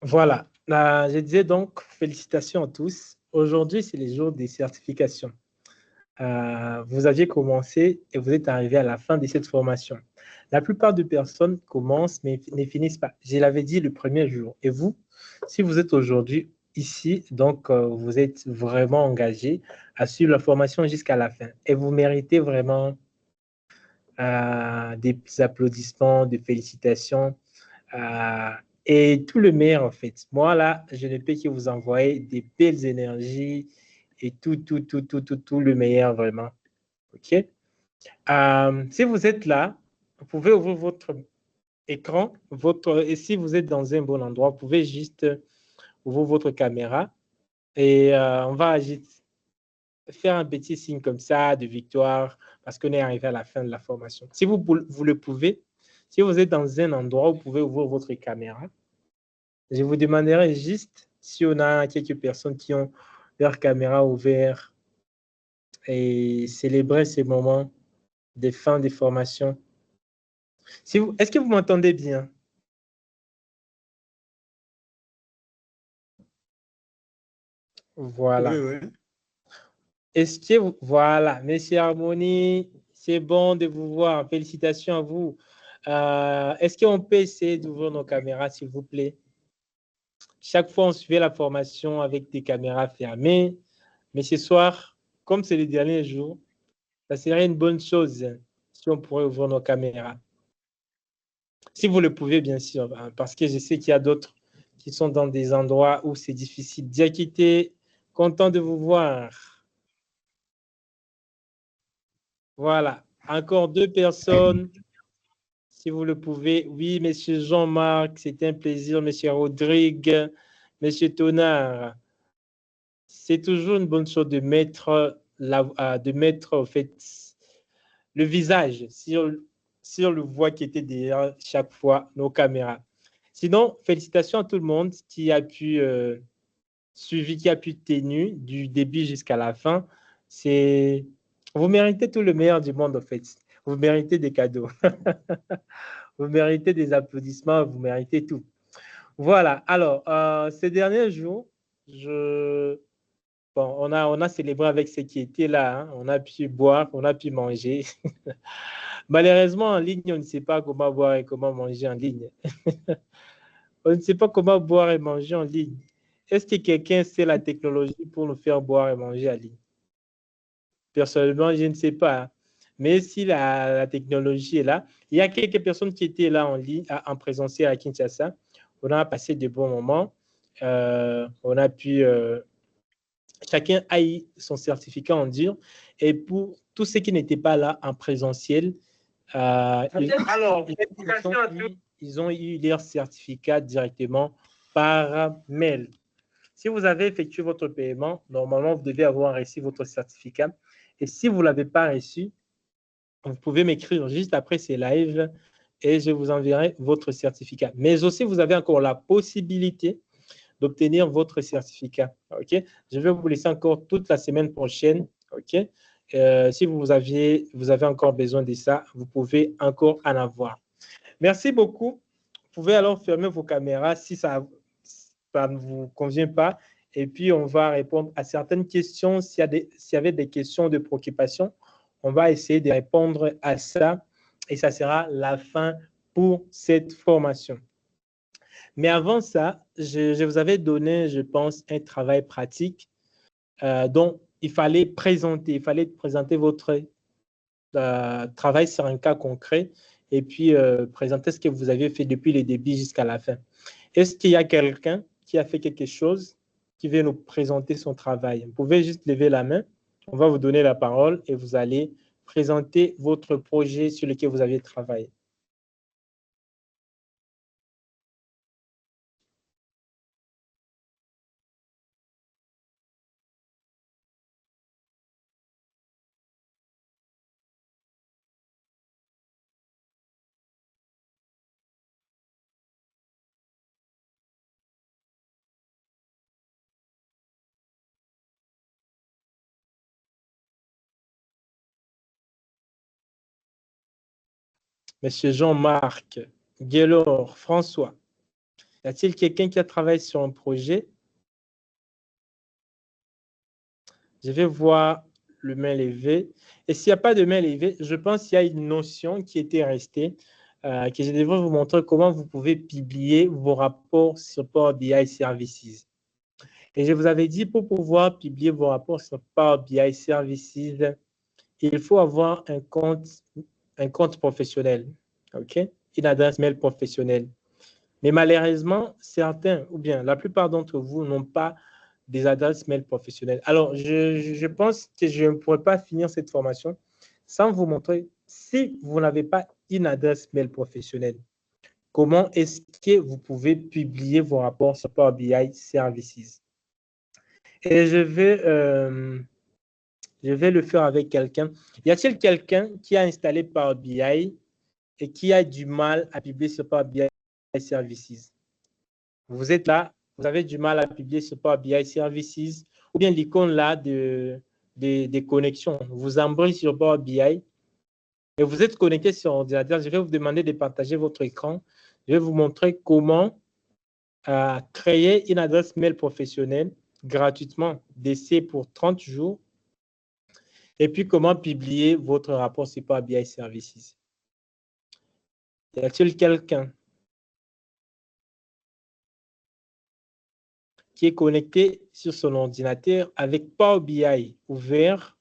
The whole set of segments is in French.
Voilà. Je disais donc, félicitations à tous. Aujourd'hui, c'est les jours des certifications. Vous aviez commencé et vous êtes arrivé à la fin de cette formation. La plupart des personnes commencent mais ne finissent pas. Je l'avais dit le premier jour. Et vous, si vous êtes aujourd'hui ici, donc vous êtes vraiment engagé à suivre la formation jusqu'à la fin. Et vous méritez vraiment des applaudissements, des félicitations. Euh, et tout le meilleur, en fait. Moi, là, je ne peux que vous envoyer des belles énergies et tout le meilleur, vraiment. OK? Si vous êtes là, vous pouvez ouvrir votre écran, et si vous êtes dans un bon endroit, vous pouvez juste ouvrir votre caméra et on va juste faire un petit signe comme ça de victoire parce qu'on est arrivé à la fin de la formation. Si vous le pouvez, si vous êtes dans un endroit, vous pouvez ouvrir votre caméra. Je vous demanderai juste si on a quelques personnes qui ont leur caméra ouverte et célébrer ces moments de fin de formation. Est-ce que vous m'entendez bien? Oui, Voilà. oui. Voilà, Monsieur Harmonie, c'est bon de vous voir. Félicitations à vous. Est-ce qu'on peut essayer d'ouvrir nos caméras, s'il vous plaît? Chaque fois, on suivait la formation avec des caméras fermées. Mais ce soir, comme c'est le dernier jour, ça serait une bonne chose si on pourrait ouvrir nos caméras. Si vous le pouvez, bien sûr, hein, parce que je sais qu'il y a d'autres qui sont dans des endroits où c'est difficile. Diakité, content de vous voir. Voilà, encore deux personnes, si vous le pouvez. Oui, monsieur Jean-Marc, c'est un plaisir, monsieur Rodrigue, monsieur Tonard. C'est toujours une bonne chose de mettre en fait, le visage sur le voix qui était derrière chaque fois nos caméras. Sinon, félicitations à tout le monde qui a pu suivre, qui a pu tenir du début jusqu'à la fin. C'est, vous méritez tout le meilleur du monde, en fait. Vous méritez des cadeaux. Vous méritez des applaudissements. Vous méritez tout. Voilà. Alors, ces derniers jours, je, bon, on a célébré avec ceux qui étaient là. Hein. On a pu boire, on a pu manger. Malheureusement, en ligne, on ne sait pas comment boire et comment manger en ligne. On ne sait pas comment boire et manger en ligne. Est-ce que quelqu'un sait la technologie pour nous faire boire et manger en ligne? Personnellement, je ne sais pas. Hein. Mais si la technologie est là, il y a quelques personnes qui étaient là en ligne, en présentiel à Kinshasa. On a passé de bons moments. On a pu, chacun a eu son certificat en dur. Et pour tous ceux qui n'étaient pas là en présentiel, alors, ils ont eu leur certificat directement par mail. Si vous avez effectué votre paiement, normalement, vous devez avoir reçu votre certificat. Et si vous ne l'avez pas reçu, vous pouvez m'écrire juste après ces lives et je vous enverrai votre certificat. Mais aussi, vous avez encore la possibilité d'obtenir votre certificat. OK? Je vais vous laisser encore toute la semaine prochaine. OK? Si vous avez encore besoin de ça, vous pouvez encore en avoir. Merci beaucoup. Vous pouvez alors fermer vos caméras si ça ne vous convient pas. Et puis, on va répondre à certaines questions. S'il y avait des questions de préoccupation, on va essayer de répondre à ça. Et ça sera la fin pour cette formation. Mais avant ça, je vous avais donné, je pense, un travail pratique dont il fallait présenter votre travail sur un cas concret et puis présenter ce que vous avez fait depuis le début jusqu'à la fin. Est-ce qu'il y a quelqu'un qui a fait quelque chose qui veut nous présenter son travail? Vous pouvez juste lever la main, on va vous donner la parole et vous allez présenter votre projet sur lequel vous avez travaillé. Monsieur Jean-Marc, Guélor, François. Y a-t-il quelqu'un qui a travaillé sur un projet? Je vais voir le main levé. Et s'il n'y a pas de main levée, je pense qu'il y a une notion qui était restée, que je devrais vous montrer comment vous pouvez publier vos rapports sur Power BI Services. Et je vous avais dit, pour pouvoir publier vos rapports sur Power BI Services, il faut avoir un compte professionnel, OK? Une adresse mail professionnelle. Mais malheureusement, certains, ou bien la plupart d'entre vous, n'ont pas des adresses mail professionnelles. Alors, je pense que je ne pourrais pas finir cette formation sans vous montrer, si vous n'avez pas une adresse mail professionnelle, comment est-ce que vous pouvez publier vos rapports sur Power BI Services. Et je vais le faire avec quelqu'un. Y a-t-il quelqu'un qui a installé Power BI et qui a du mal à publier sur Power BI Services? Vous êtes là, vous avez du mal à publier sur Power BI Services, ou bien l'icône là des connexions. Vous embrayez sur Power BI et vous êtes connecté sur ordinateur. Je vais vous demander de partager votre écran. Je vais vous montrer comment créer une adresse mail professionnelle gratuitement, d'essai pour 30 jours, et puis comment publier votre rapport sur Power BI Services. Y a-t-il quelqu'un qui est connecté sur son ordinateur avec Power BI ouvert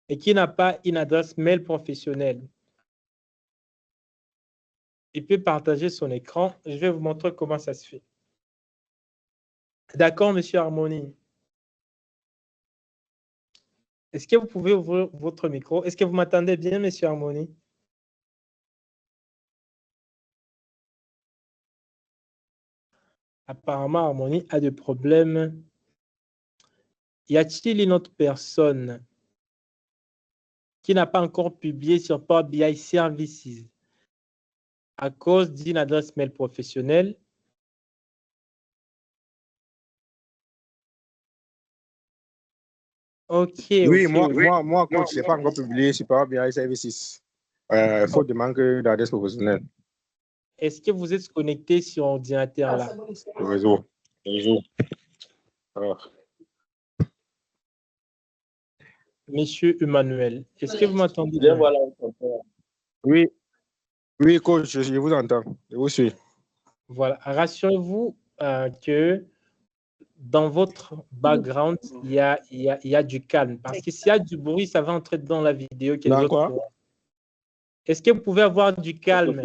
et qui n'a pas une adresse mail professionnelle? Il peut partager son écran. Je vais vous montrer comment ça se fait. D'accord, Monsieur Harmony? Est-ce que vous pouvez ouvrir votre micro? Est-ce que vous m'entendez bien, Monsieur Harmony? Apparemment, Harmony a des problèmes. Y a-t-il une autre personne qui n'a pas encore publié sur Power BI Services à cause d'une adresse mail professionnelle? OK, Oui, OK. moi, coach, je n'ai pas encore publié sur Power BI Services. Faute de manque d'adresse professionnelle. Est-ce que vous êtes connecté sur ordinateur là? Le réseau. Alors. Monsieur Emmanuel, est-ce que vous m'entendez bien? Oui, oui, coach, je vous entends. Je vous suis. Voilà. Rassurez-vous que dans votre background, il y a du calme. Parce que s'il y a du bruit, ça va entrer dans la vidéo que les Dans autres quoi? pourront. Est-ce que vous pouvez avoir du calme?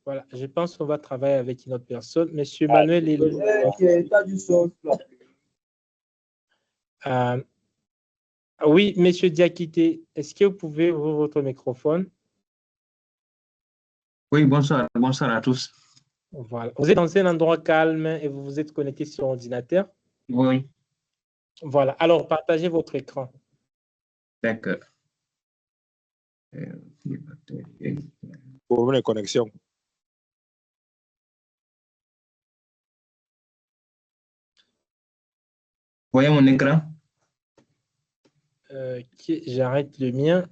Voilà, je pense qu'on va travailler avec une autre personne. Monsieur Emmanuel est oui, Monsieur Diakité, est-ce que vous pouvez ouvrir votre microphone? Oui, bonsoir à tous. Voilà. Vous êtes dans un endroit calme et vous vous êtes connecté sur ordinateur? Oui, Voilà. Alors, partagez votre écran. d'accord. Pour une connexion. Voyez mon écran? J'arrête le mien.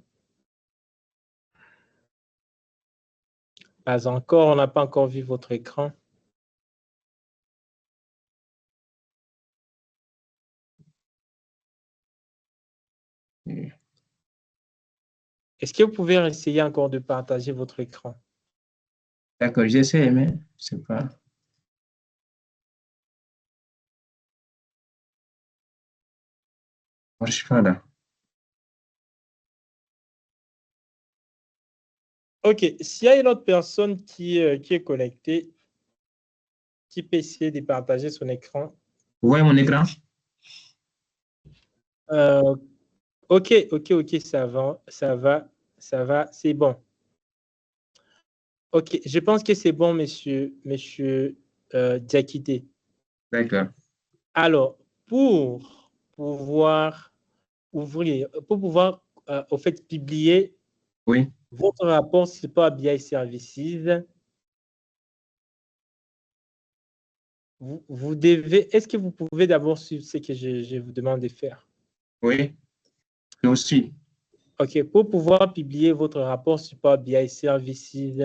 Pas encore, on n'a pas encore vu votre écran. Est-ce que vous pouvez essayer encore de partager votre écran? D'accord, j'essaie, mais c'est pas. Je suis pas là. OK. S'il y a une autre personne qui est connectée, qui peut essayer de partager son écran. Vous voyez mon écran? OK, ça va, c'est bon. OK, je pense que c'est bon, monsieur Diakité. D'accord. Alors, pour pouvoir ouvrir, pour pouvoir, au fait, publier Oui. votre rapport sur Power BI Services, vous devez, est-ce que vous pouvez d'abord suivre ce que je vous demande de faire? Oui, je vous suis. OK. Pour pouvoir publier votre rapport sur Power BI Services,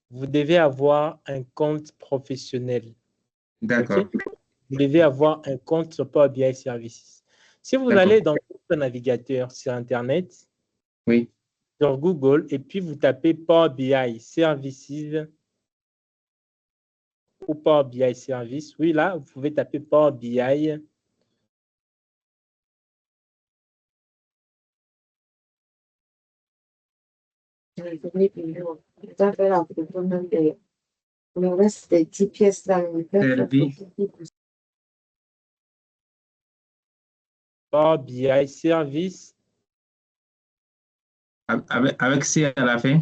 vous devez avoir un compte professionnel. D'accord. OK? Vous devez avoir un compte sur Power BI Services. Si vous D'accord. allez dans votre navigateur sur Internet, Oui. sur Google, et puis vous tapez Power BI Services ou Power BI Service, oui, là, vous pouvez taper Power BI. Power BI Service, Avec C à la fin.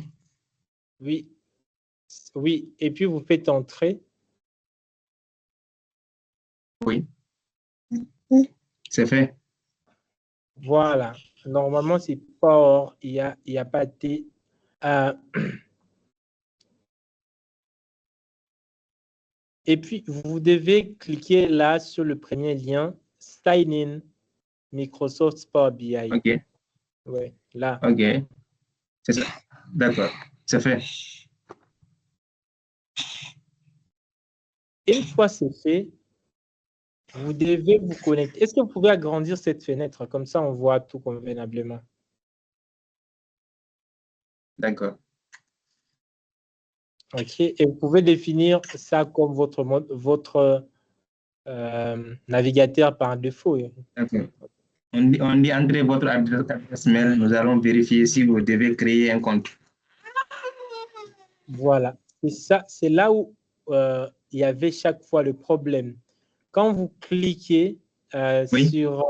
oui, oui, et puis vous faites entrer. Oui. C'est fait. Voilà. Normalement, c'est Power, il y a pas T. Et puis, vous devez cliquer là sur le premier lien, Sign in Microsoft Power BI. OK. Ouais, là. OK. C'est ça. D'accord. C'est fait. Une fois c'est fait, vous devez vous connecter. Est-ce que vous pouvez agrandir cette fenêtre? Comme ça, on voit tout convenablement. D'accord. OK. Et vous pouvez définir ça comme votre navigateur par défaut. D'accord. On dit entrez votre adresse mail. Nous allons vérifier si vous devez créer un compte. Voilà. Et ça, c'est là où il y avait chaque fois le problème. Quand vous cliquez Oui. sur...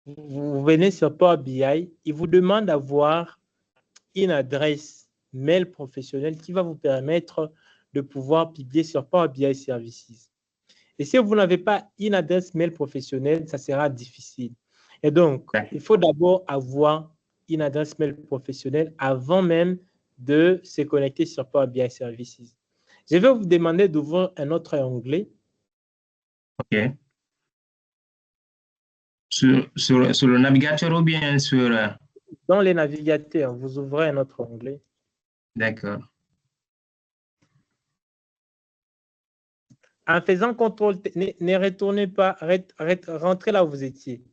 vous venez sur Power BI, il vous demande d'avoir une adresse mail professionnelle qui va vous permettre de pouvoir publier sur Power BI Services. Et si vous n'avez pas une adresse mail professionnelle, ça sera difficile. Et donc, il faut d'abord avoir une adresse mail professionnelle avant même de se connecter sur Power BI Services. Je vais vous demander d'ouvrir un autre onglet. OK. Sur le navigateur ou bien sur... Dans les navigateurs, vous ouvrez un autre onglet. D'accord. En faisant CTRL, ne retournez pas, rentrez là où vous étiez.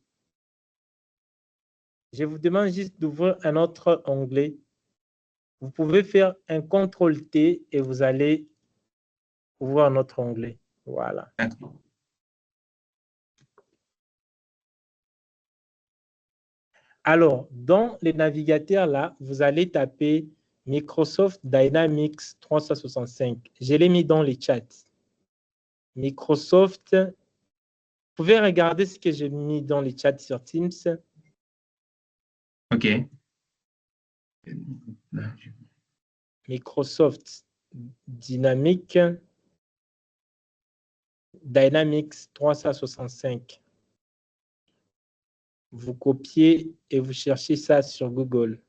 Je vous demande juste d'ouvrir un autre onglet. Vous pouvez faire un CTRL-T et vous allez ouvrir un autre onglet. Voilà. D'accord. Alors, dans les navigateurs, là, vous allez taper Microsoft Dynamics 365. Je l'ai mis dans les chats. Microsoft, vous pouvez regarder ce que j'ai mis dans les chats sur Teams. OK. Microsoft Dynamics 365. Vous copiez et vous cherchez ça sur Google.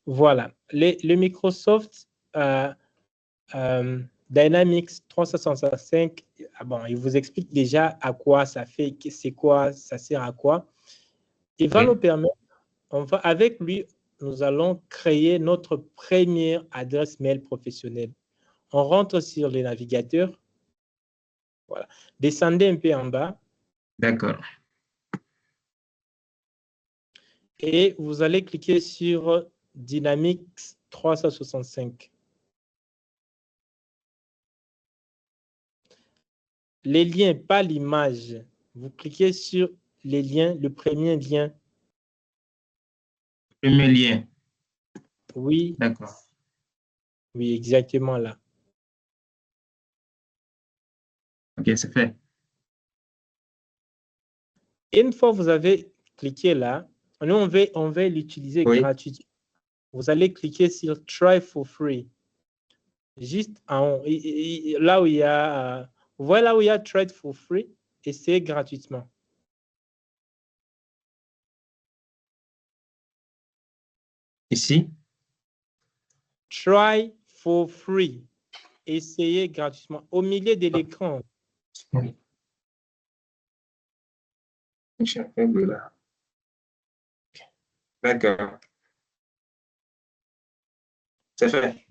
Voilà. Le Microsoft Dynamics 365, bon, il vous explique déjà à quoi ça fait, c'est quoi, ça sert à quoi. Il va nous permettre, avec lui, nous allons créer notre première adresse mail professionnelle. On rentre sur les navigateurs. Voilà. Descendez un peu en bas. D'accord. Et vous allez cliquer sur Dynamics 365. Les liens, pas l'image. Vous cliquez sur les liens, le premier lien. Premier lien. Oui. D'accord. Oui, exactement là. OK, c'est fait. Une fois que vous avez cliqué là, nous, on va l'utiliser Oui. gratuitement. Vous allez cliquer sur Try for free. Juste en haut, là où il y a, vous voyez là où il y a Try for free, et c'est gratuitement. Ici. Try for free. Essayez gratuitement. Au milieu de l'écran. D'accord. C'est fait.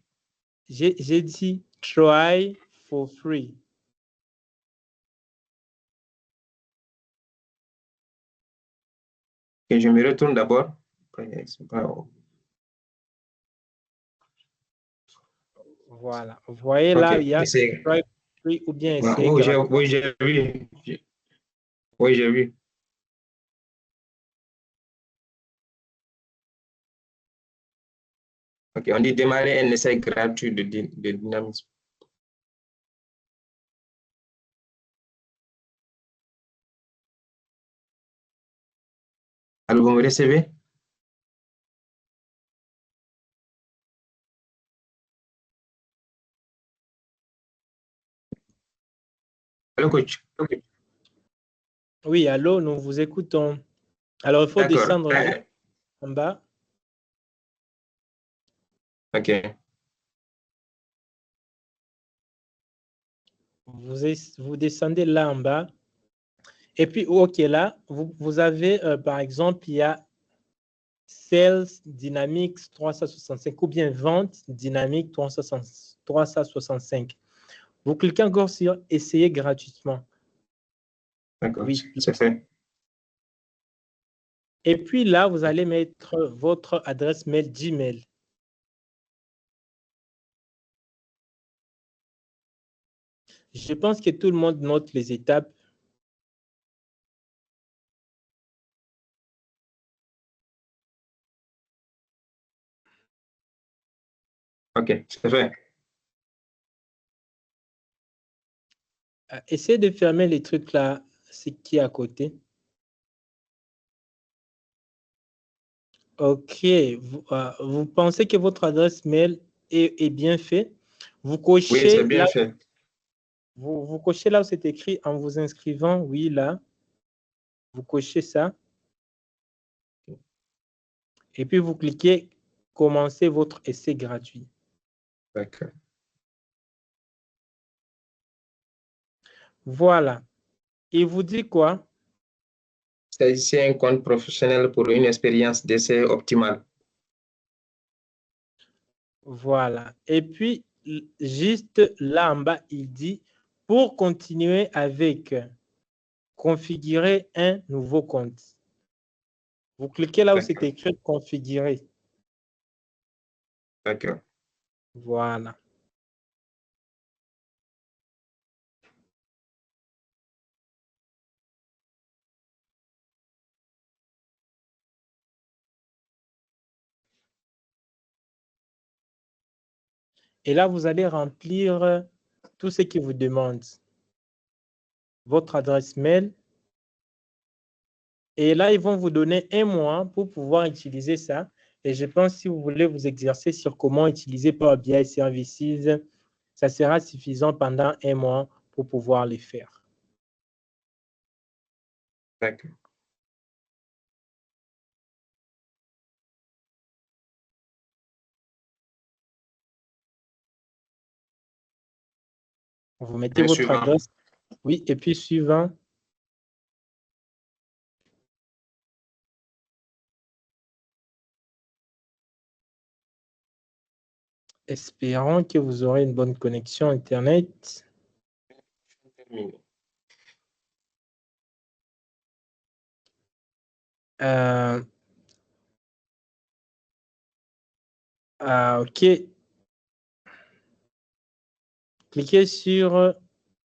J'ai dit try for free. Et je me retourne d'abord. Voilà. Vous voyez là, il y a Essaye. try for free ou bien Ouais, essayer oui, gratuitement. oui, j'ai vu. Oui, j'ai vu. OK, on dit démarrer un essai gratuit de dynamisme. Alors, vous me recevez? Allô, coach? Okay. Oui, allô, nous vous écoutons. Alors, il faut descendre là, en bas. OK. Vous descendez là en bas. Et puis, OK, là, vous avez, par exemple, il y a Sales Dynamics 365 ou bien Vente Dynamics 365. Vous cliquez encore sur Essayer gratuitement. D'accord, Oui. c'est fait. Et puis là, vous allez mettre votre adresse mail Gmail. Je pense que tout le monde note les étapes. OK, c'est fait. Essayez de fermer les trucs là, ce qui est à côté. OK. Vous pensez que votre adresse mail est bien faite? Vous cochez oui, c'est bien là, fait. vous cochez là où c'est écrit en vous inscrivant. Oui, là. Vous cochez ça. Et puis, vous cliquez « Commencer votre essai gratuit ». D'accord. Voilà. Il vous dit quoi? C'est un compte professionnel pour une expérience d'essai optimale. Voilà. Et puis, juste là en bas, il dit « Pour continuer avec, configurer un nouveau compte ». Vous cliquez là où c'est écrit « Configurer ». D'accord. Voilà. Et là, vous allez remplir tout ce qu'il vous demande. Votre adresse mail. Et là, ils vont vous donner 1 mois pour pouvoir utiliser ça. Et je pense que si vous voulez vous exercer sur comment utiliser Power BI Services, ça sera suffisant pendant 1 mois pour pouvoir les faire. D'accord. Vous mettez votre adresse. Oui, et puis suivant. Espérons que vous aurez une bonne connexion Internet. OK. Cliquez sur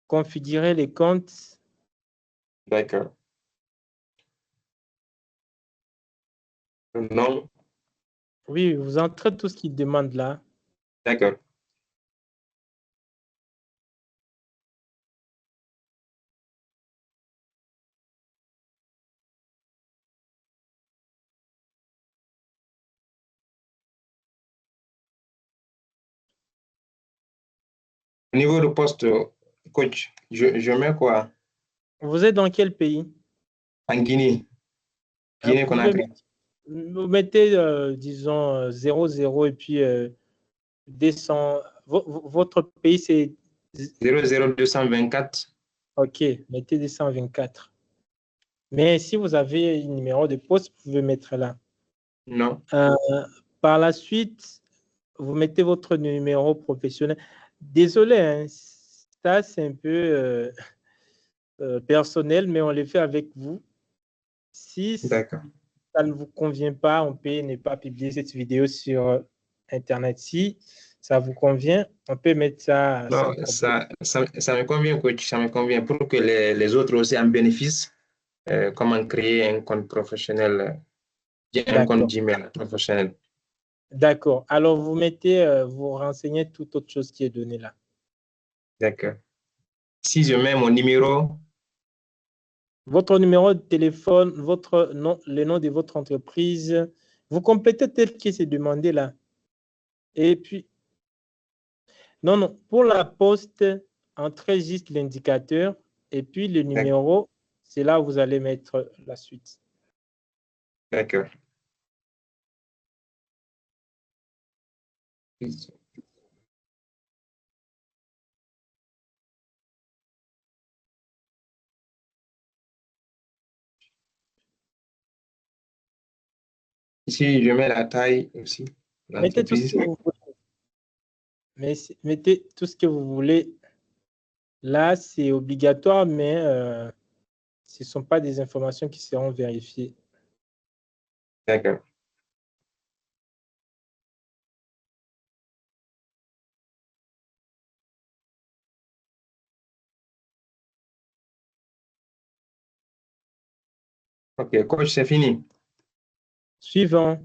configurer les comptes. D'accord. Non. Oui, vous entrez tout ce qu'il demande là. D'accord. Au niveau du poste, coach, je mets quoi? Vous êtes dans quel pays? En Guinée. Guinée-Conakry. Vous mettez, disons, 00 et puis votre pays, c'est 00224. OK, mettez 224. Mais si vous avez un numéro de poste, vous pouvez mettre là. Non. Par la suite, vous mettez votre numéro professionnel. Désolé, hein, ça c'est un peu personnel, mais on le fait avec vous. Si ça ne vous convient pas, on peut ne pas publier cette vidéo sur Internet. Si ça vous convient, on peut mettre ça. Non, ça me convient, coach, ça me convient pour que les autres aussi en bénéficient. Comment créer un compte professionnel, un compte Gmail professionnel. D'accord. Alors, vous mettez, vous renseignez toute autre chose qui est donnée là. D'accord. Si je mets mon numéro. Votre numéro de téléphone, votre nom, le nom de votre entreprise, vous complétez tel que c'est demandé là. Et puis, non, pour la poste, entrez juste l'indicateur et puis le numéro, c'est là où vous allez mettre la suite. D'accord. Ici, je mets la taille aussi. Mettez tout ce que vous voulez. Mettez tout ce que vous voulez. Là, c'est obligatoire, mais ce ne sont pas des informations qui seront vérifiées. D'accord. OK, coach, c'est fini. Suivant.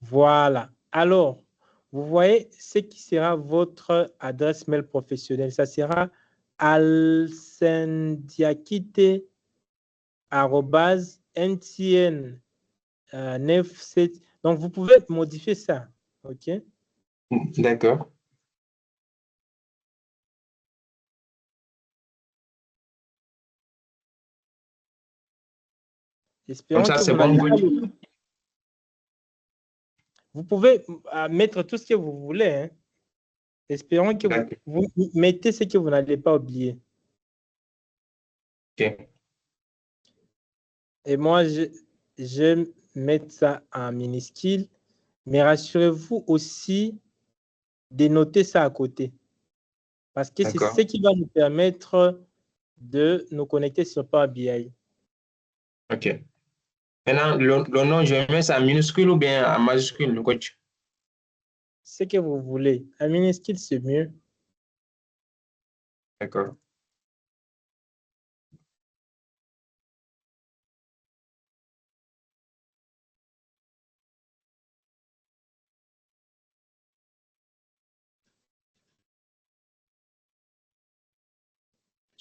Voilà. Alors, vous voyez ce qui sera votre adresse mail professionnelle. Ça sera alsendiakite@ntn97. Donc, vous pouvez modifier ça. OK? D'accord. Espérons Comme ça, que c'est vous bon. Vous pouvez mettre tout ce que vous voulez. Hein. Espérons que vous mettez ce que vous n'allez pas oublier. OK. Et moi, j'aime mettre ça en minuscule, mais rassurez-vous aussi de noter ça à côté. Parce que c'est ce qui va nous permettre de nous connecter sur Power BI. OK. Maintenant, le nom, je mets ça en minuscule ou bien en majuscule, le coach? Ce que vous voulez. En minuscule, c'est mieux. D'accord.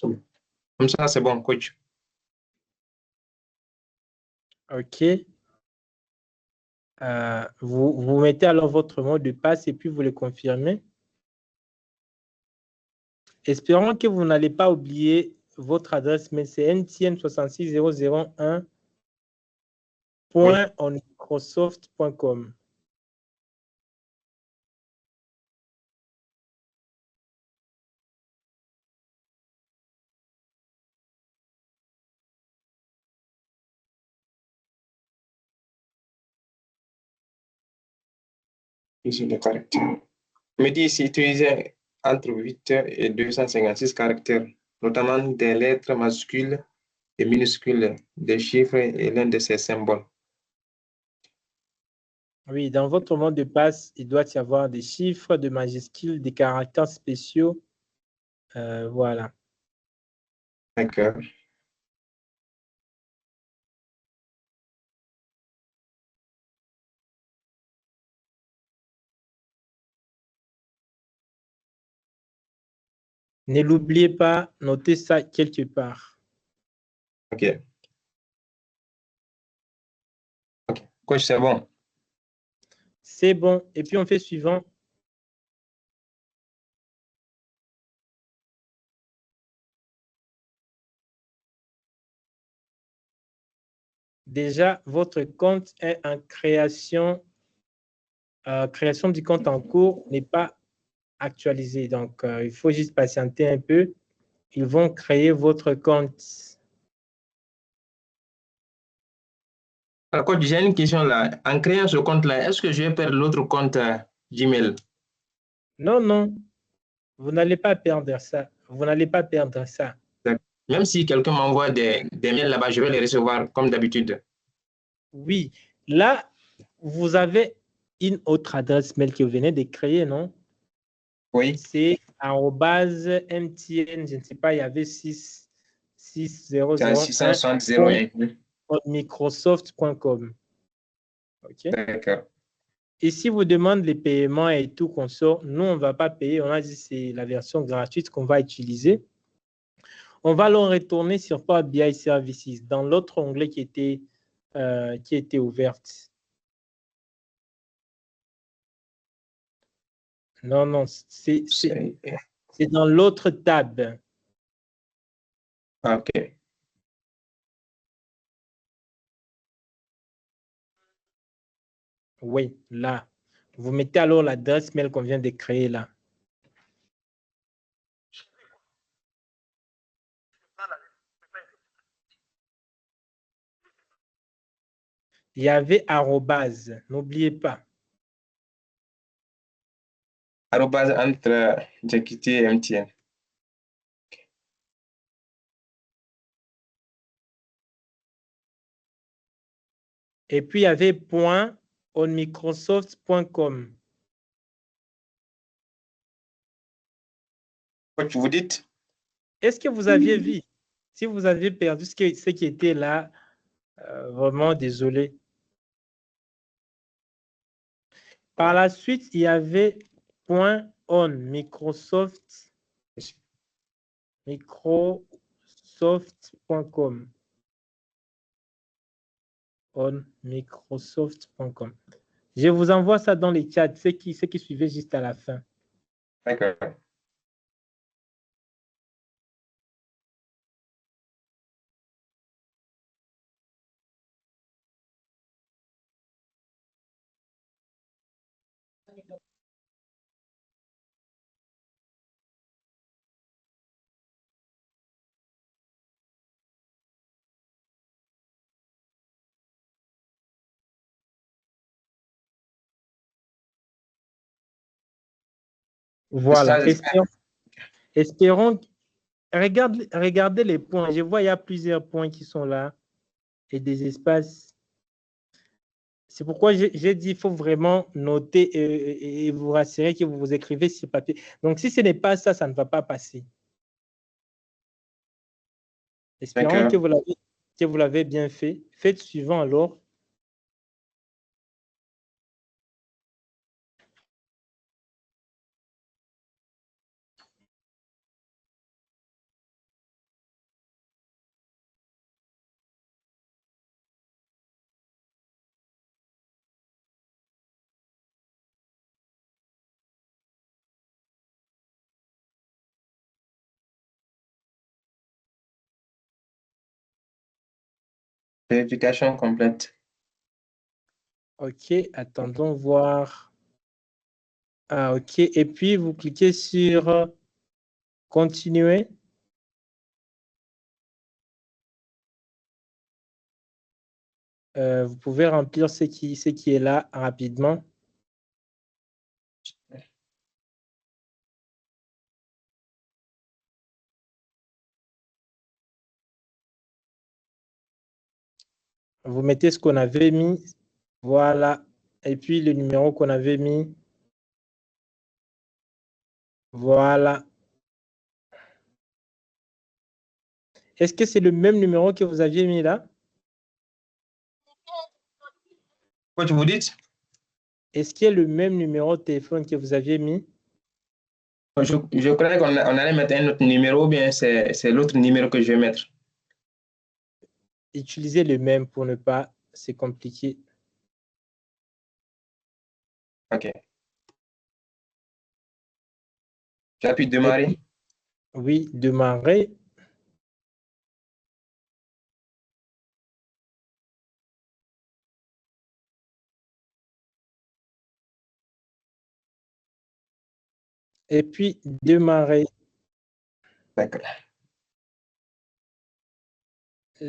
Comme ça, c'est bon, coach. OK. Vous mettez alors votre mot de passe et puis vous le confirmez. Espérons que vous n'allez pas oublier votre adresse mail. C'est ntn66001.onmicrosoft.com. Ici, le caractère. Me dit ici, utiliser entre 8 et 256 caractères, notamment des lettres majuscules et minuscules, des chiffres et l'un de ces symboles. Oui, dans votre mot de passe, il doit y avoir des chiffres, des majuscules, des caractères spéciaux. Voilà. D'accord. Ne l'oubliez pas, notez ça quelque part. OK. OK. Coach, c'est bon. C'est bon. Et puis, on fait suivant. Déjà, votre compte est en création. Création du compte en cours n'est pas actualisé. Donc, il faut juste patienter un peu. Ils vont créer votre compte. Alors, coach, j'ai une question là. En créant ce compte-là, est-ce que je vais perdre l'autre compte Gmail? Non, non, vous n'allez pas perdre ça. Vous n'allez pas perdre ça. Même si quelqu'un m'envoie des mails là-bas, je vais les recevoir comme d'habitude. Oui, là, vous avez une autre adresse mail que vous venez de créer, non? Oui. C'est @mtn, je ne sais pas, il y avait 66001 Microsoft.com. OK? D'accord. Ici, vous demande les paiements et tout qu'on sort. Nous, on ne va pas payer. On a dit que c'est la version gratuite qu'on va utiliser. On va alors retourner sur Power BI Services dans l'autre onglet qui était ouverte. Non, non, c'est dans l'autre tab. OK. Oui, là. Vous mettez alors l'adresse mail qu'on vient de créer là. Il y avait arrobase, n'oubliez pas. Arrobase entre Jekiti et MTN. Et puis, il y avait .onmicrosoft.com. Coach, vous dites? Est-ce que vous aviez vu? Si vous avez perdu ce qui était là, vraiment désolé. Par la suite, il y avait Microsoft.com. Microsoft.com. Je vous envoie ça dans les chats, ceux qui suivaient juste à la fin. D'accord. Voilà. Espérons. Regardez les points. Je vois il y a plusieurs points qui sont là et des espaces. C'est pourquoi j'ai dit qu'il faut vraiment noter et vous rassurer que vous écrivez sur papier. Donc, si ce n'est pas ça, ça ne va pas passer. Espérons que vous l'avez bien fait. Faites suivant alors. Vérification complète. OK, attendons voir. Ah, OK. Et puis, vous cliquez sur continuer. Vous pouvez remplir ce qui est là rapidement. Vous mettez ce qu'on avait mis. Voilà. Et puis, le numéro qu'on avait mis. Voilà. Est-ce que c'est le même numéro que vous aviez mis là? Coach, vous dites? Est-ce qu'il y a le même numéro de téléphone que vous aviez mis? Je croyais qu'on allait mettre un autre numéro, ou bien c'est l'autre numéro que je vais mettre. Utilisez le même pour ne pas se compliquer. OK. J'appuie démarrer. Oui, démarrer. Et puis démarrer. D'accord.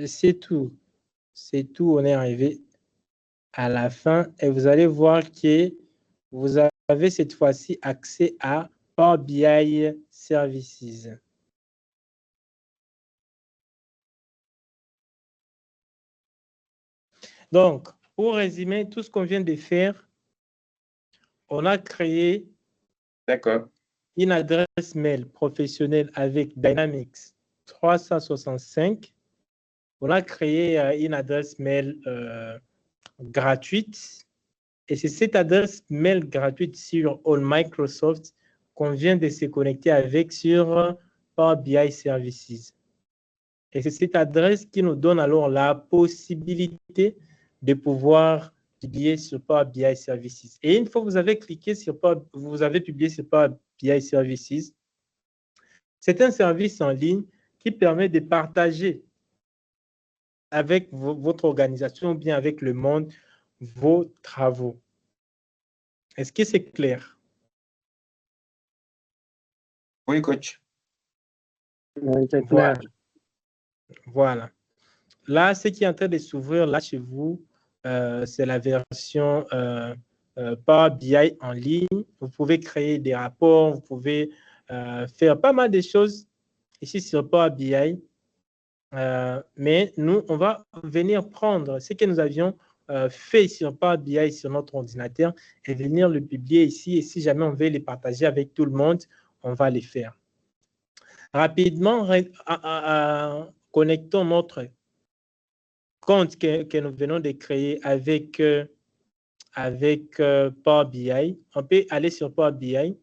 C'est tout. C'est tout. On est arrivé à la fin et vous allez voir que vous avez cette fois-ci accès à Power BI Services. Donc, pour résumer tout ce qu'on vient de faire, on a créé une adresse mail professionnelle avec Dynamics 365. On a créé une adresse mail gratuite. Et c'est cette adresse mail gratuite sur All Microsoft qu'on vient de se connecter avec sur Power BI Services. Et c'est cette adresse qui nous donne alors la possibilité de pouvoir publier sur Power BI Services. Et une fois que vous avez cliqué sur vous avez publié sur Power BI Services, c'est un service en ligne qui permet de partager avec votre organisation ou bien avec le monde vos travaux. Est-ce que c'est clair? Oui, coach. Oui, c'est clair. Voilà. Là, ce qui est en train de s'ouvrir là chez vous, c'est la version Power BI en ligne. Vous pouvez créer des rapports, vous pouvez faire pas mal de choses ici sur Power BI. Mais nous, on va venir prendre ce que nous avions fait sur Power BI sur notre ordinateur et venir le publier ici. Et si jamais on veut les partager avec tout le monde, on va les faire. Rapidement, connectons notre compte que nous venons de créer avec Power BI. On peut aller sur Power BI.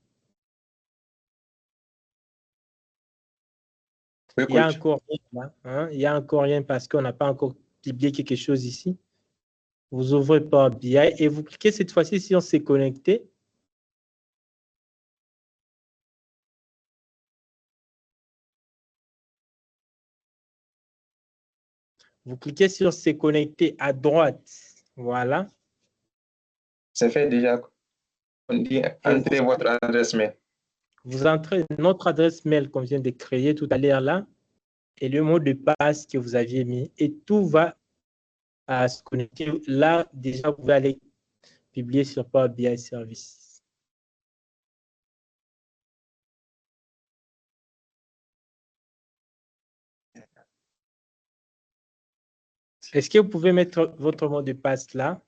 Oui, Il y a coach. encore rien là, hein? Il y a encore rien parce qu'on n'a pas encore publié quelque chose ici. Vous ouvrez Power BI et vous cliquez cette fois-ci sur se connecter. Vous cliquez sur se connecter à droite. Voilà. C'est fait déjà. On dit entrez votre adresse mail. Vous entrez notre adresse mail qu'on vient de créer tout à l'heure là et le mot de passe que vous aviez mis et tout va se connecter. Là, déjà, vous allez publier sur Power BI Services. Est-ce que vous pouvez mettre votre mot de passe là?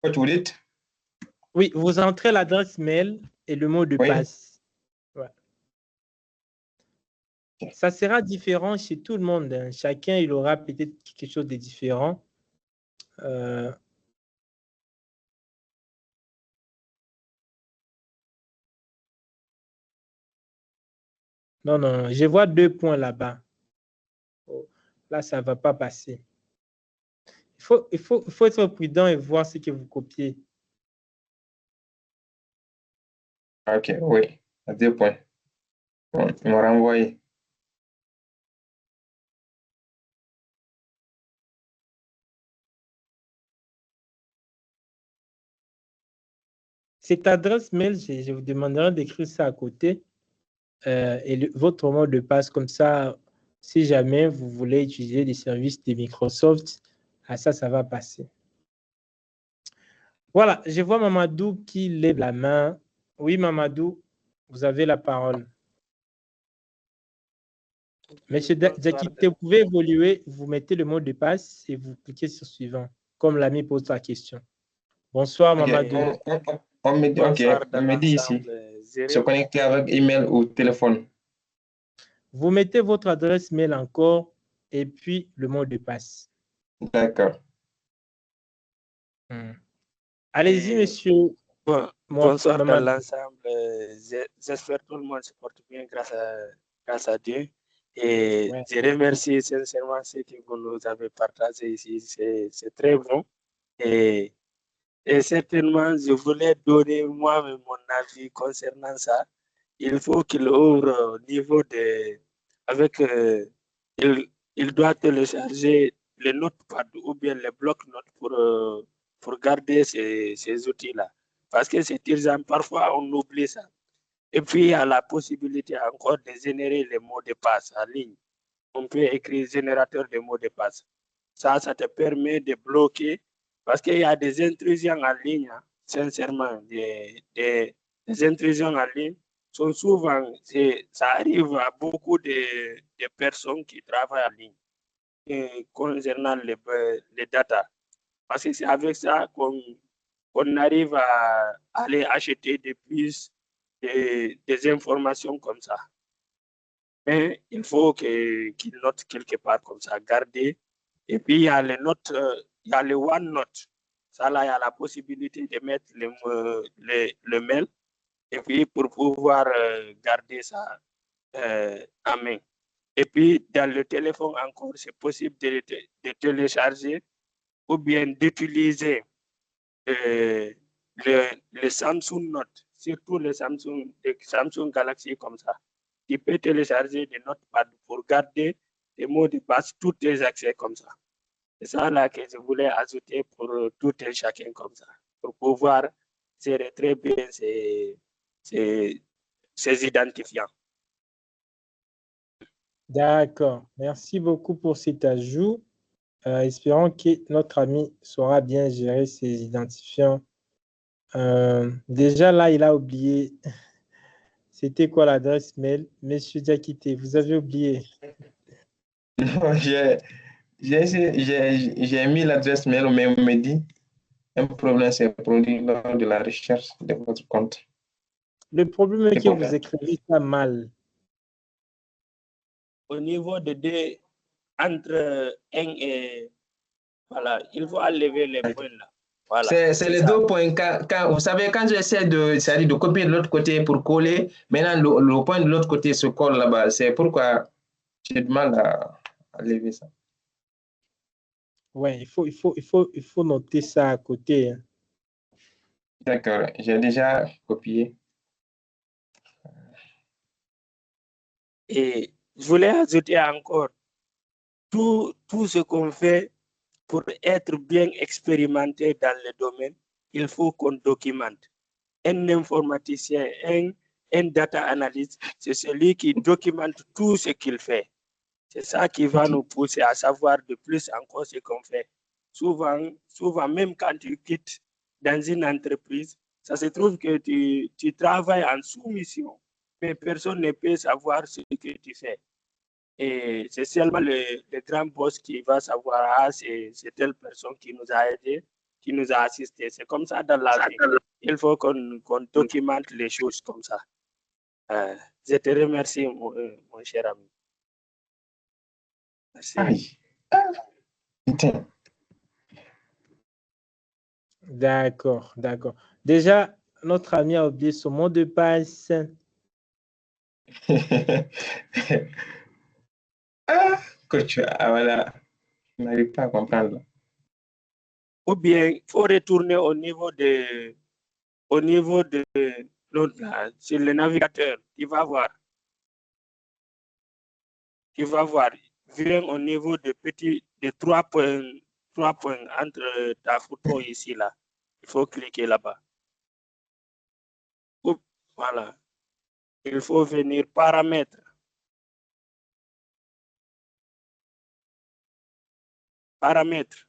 Coach, vous dites? Oui, vous entrez l'adresse mail et le mot de passe. Ouais. Ça sera différent chez tout le monde. Hein. Chacun, il aura peut-être quelque chose de différent. Non, non, je vois 2 points là-bas. Oh, là, ça ne va pas passer. Il faut être prudent et voir ce que vous copiez. Ok, oui, à 2 points. Bon, il m'a renvoyé. Cette adresse mail, je vous demanderai d'écrire ça à côté et votre mot de passe comme ça, si jamais vous voulez utiliser les services de Microsoft, ça va passer. Voilà, je vois Mamadou qui lève la main. Oui, Mamadou, vous avez la parole. Monsieur Diakité, vous pouvez évoluer, vous mettez le mot de passe et vous cliquez sur suivant, comme l'ami pose sa question. Bonsoir, Mamadou. On me dit ici, se connecter avec email ou téléphone. Vous mettez votre adresse mail encore et puis le mot de passe. D'accord. Allez-y, monsieur. Bonsoir à l'ensemble. J'espère que tout le monde se porte bien grâce à Dieu. Et je remercie sincèrement ce que vous nous avez partagé ici. C'est très bon. Et certainement, je voulais donner moi-même mon avis concernant ça. Il faut qu'il ouvre au niveau de... il doit télécharger les notepad ou bien les blocs-notes pour garder ces outils-là. parce que c'est urgent. Parfois, on oublie ça. Et puis, il y a la possibilité encore de générer les mots de passe en ligne. On peut écrire générateur de mots de passe. Ça te permet de bloquer, parce qu'il y a des intrusions en ligne, hein, sincèrement, des intrusions en ligne sont souvent, ça arrive à beaucoup de personnes qui travaillent en ligne concernant les data. Parce que c'est avec ça qu'on arrive à aller acheter des puces, des informations comme ça. Mais il faut qu'il note quelque part comme ça, garder. Et puis, il y a les notes, il y a le OneNote. Ça, là, il y a la possibilité de mettre le mail et puis pour pouvoir garder ça en main. Et puis, dans le téléphone encore, c'est possible de télécharger ou bien d'utiliser le Samsung Note, surtout le Samsung Galaxy comme ça. Tu peux télécharger des notepads pour garder des mots de passe, tous tes accès comme ça. C'est ça là que je voulais ajouter pour tout et chacun comme ça, pour pouvoir gérer très bien ces identifiants. D'accord. Merci beaucoup pour cet ajout. Espérons que notre ami saura bien gérer ses identifiants. Déjà là, il a oublié. C'était quoi l'adresse mail? Monsieur Diakité, vous avez oublié. Non, j'ai mis l'adresse mail, mais on me dit un problème s'est produit lors de la recherche de votre compte. Le problème est que vous écrivez ça mal. Au niveau de deux, entre 1 et... Voilà, il faut enlever les points là. Voilà, c'est les 2 points. Vous savez, quand j'essaie de copier de l'autre côté pour coller, maintenant le point de l'autre côté se colle là-bas. C'est pourquoi j'ai du mal à lever ça. Ouais, il faut noter ça à côté. Hein. D'accord, j'ai déjà copié. Et je voulais ajouter encore tout ce qu'on fait pour être bien expérimenté dans le domaine, il faut qu'on documente. Un informaticien, un data analyst, c'est celui qui documente tout ce qu'il fait. C'est ça qui va nous pousser à savoir de plus encore ce qu'on fait. Souvent, même quand tu quittes dans une entreprise, ça se trouve que tu travailles en soumission, mais personne ne peut savoir ce que tu fais. Et c'est seulement le grand boss qui va savoir, ah, c'est telle personne qui nous a aidés, qui nous a assistés. C'est comme ça dans la vie. Il faut qu'on documente les choses comme ça. Je te remercie, mon cher ami. Merci. D'accord, d'accord. Déjà, notre ami a oublié son mot de passe. Voilà, je n'arrive pas à comprendre. Ou bien, il faut retourner au niveau de l'autre, sur le navigateur. Tu vas voir. Viens au niveau de 3 points entre ta photo ici, là. Il faut cliquer là-bas. Voilà. Il faut venir paramètres. Paramètres.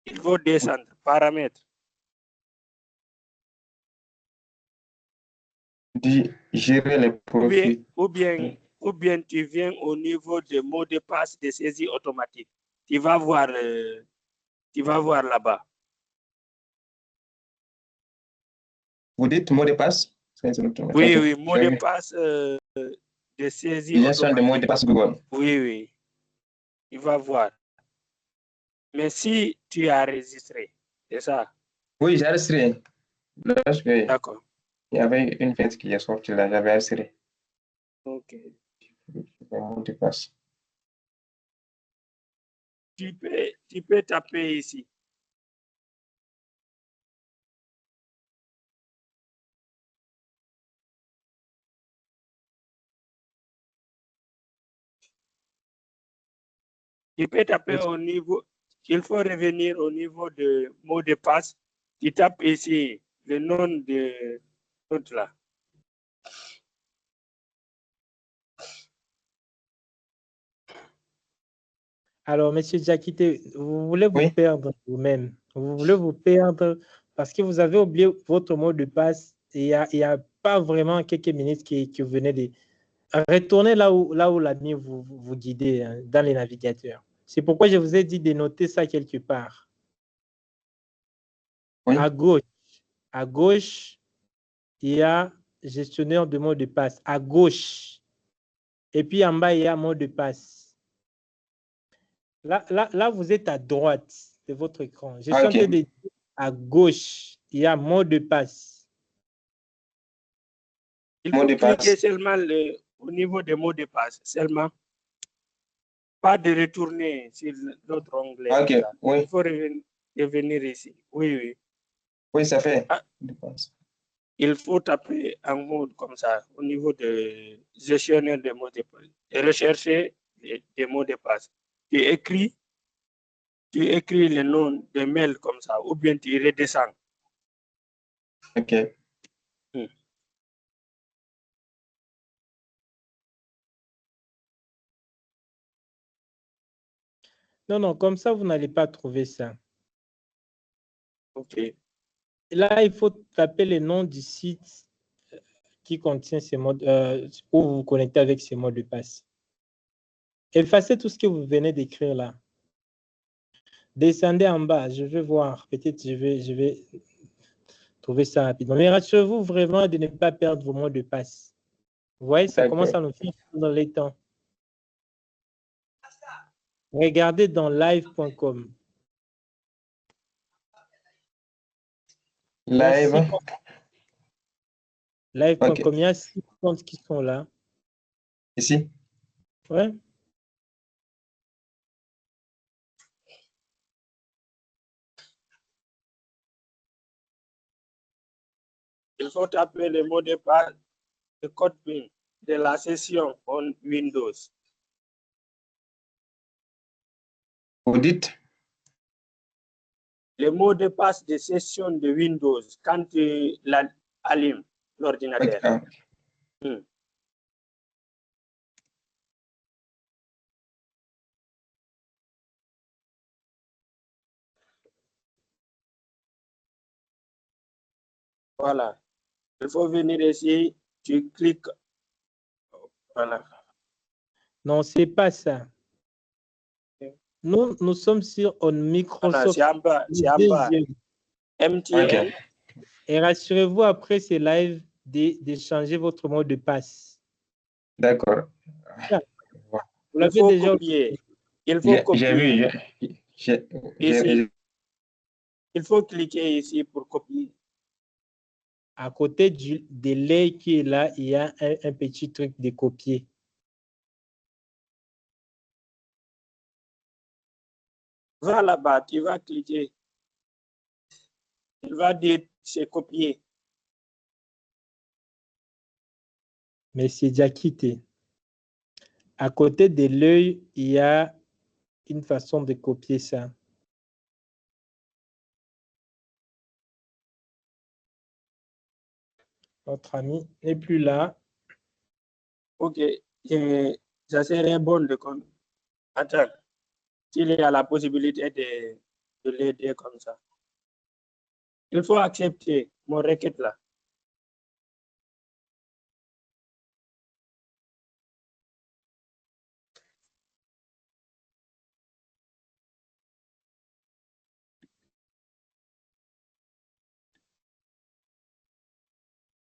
Il faut descendre. Paramètres. Gérer les profils. Ou bien tu viens au niveau des mots de passe de saisie automatique. Tu vas voir là-bas. Vous dites mot de passe? Oui, mot de passe de saisie automatique. Gestion de mots de passe Google. Oui. Il va voir. Mais si tu as enregistré, c'est ça? Oui, j'ai enregistré. D'accord. Il y avait une fête qui est sortie là, j'avais enregistré. Ok. Mot de passe. Tu peux taper ici. Tu peux taper au niveau, il faut revenir au niveau de mot de passe. tu tapes ici le nom de l'autre là. Alors, Monsieur Diakité, vous voulez vous perdre vous-même. Vous voulez vous perdre parce que vous avez oublié votre mot de passe et il n'y a pas vraiment quelques minutes que vous venez de retourner là où l'ami vous guidez hein, dans les navigateurs. C'est pourquoi je vous ai dit de noter ça quelque part. Oui. À gauche, il y a gestionnaire de mot de passe. À gauche. Et puis en bas, il y a mot de passe. Là, vous êtes à droite de votre écran. Je suis en train de dire à gauche, il y a mot de passe. Il faut cliquer seulement au niveau des mots de passe, seulement. Pas de retourner sur l'autre onglet. Oui. Il faut revenir ici. Oui. Oui, ça fait. Il faut taper en mode comme ça, au niveau de gestionnaire de mots de passe. Et rechercher des mots de passe. Tu écris le nom de mail comme ça, ou bien tu redescends. OK. Non, comme ça, vous n'allez pas trouver ça. OK. Là, il faut taper le nom du site qui contient ces mots, où vous vous connectez avec ces mots de passe. Effacez tout ce que vous venez d'écrire là. Descendez en bas, je vais voir. Peut-être je vais trouver ça rapidement. Mais rassurez-vous vraiment de ne pas perdre vos mots de passe. Vous voyez, ça commence à nous faire dans les temps. Regardez dans live.com. Live.com, il y a 6 comptes qui sont là. Ici? Ouais. Il faut taper le mot de passe, le code PIN de la session on Windows. Vous dites? Le mot de passe de session de Windows quand tu allumes l'ordinateur. Voilà. Il faut venir ici, tu cliques. Voilà. Non, c'est pas ça. Nous sommes sur Microsoft. Voilà, c'est en bas. MTN. Et rassurez-vous, après ces lives, de changer votre mot de passe. D'accord. Vous l'avez déjà copier. Il faut copier. J'ai vu. Il faut cliquer ici pour copier. À côté de l'œil qui est là, il y a un petit truc de copier. Va là-bas, tu vas cliquer. Il va dire c'est copier. Mais c'est déjà quitté. À côté de l'œil, il y a une façon de copier ça. Notre ami n'est plus là. OK. Ça serait bon de... Attends. S'il y a la possibilité de l'aider comme ça. Il faut accepter mon requête là.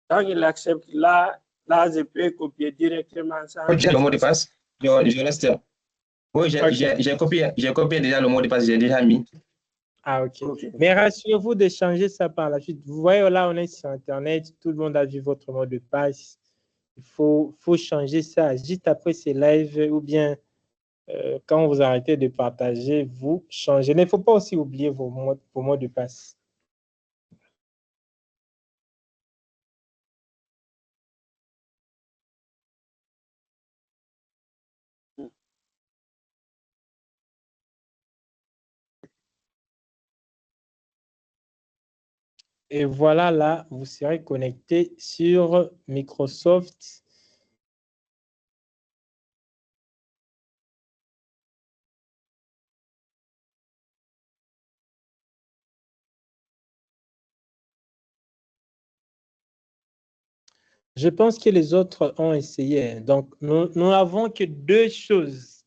Quand il accepte, là, je peux copier directement ça. J'ai le mot de passe. Je reste. Oui, j'ai copié déjà le mot de passe, j'ai déjà mis. Ah, OK. Mais rassurez-vous de changer ça par la suite. Vous voyez, là, on est sur Internet, tout le monde a vu votre mot de passe. Il faut changer ça juste après ces lives ou bien quand vous arrêtez de partager, vous changez. Mais il ne faut pas aussi oublier vos mots de passe. Et voilà, là, vous serez connecté sur Microsoft. Je pense que les autres ont essayé. Donc, nous n'avons que deux choses.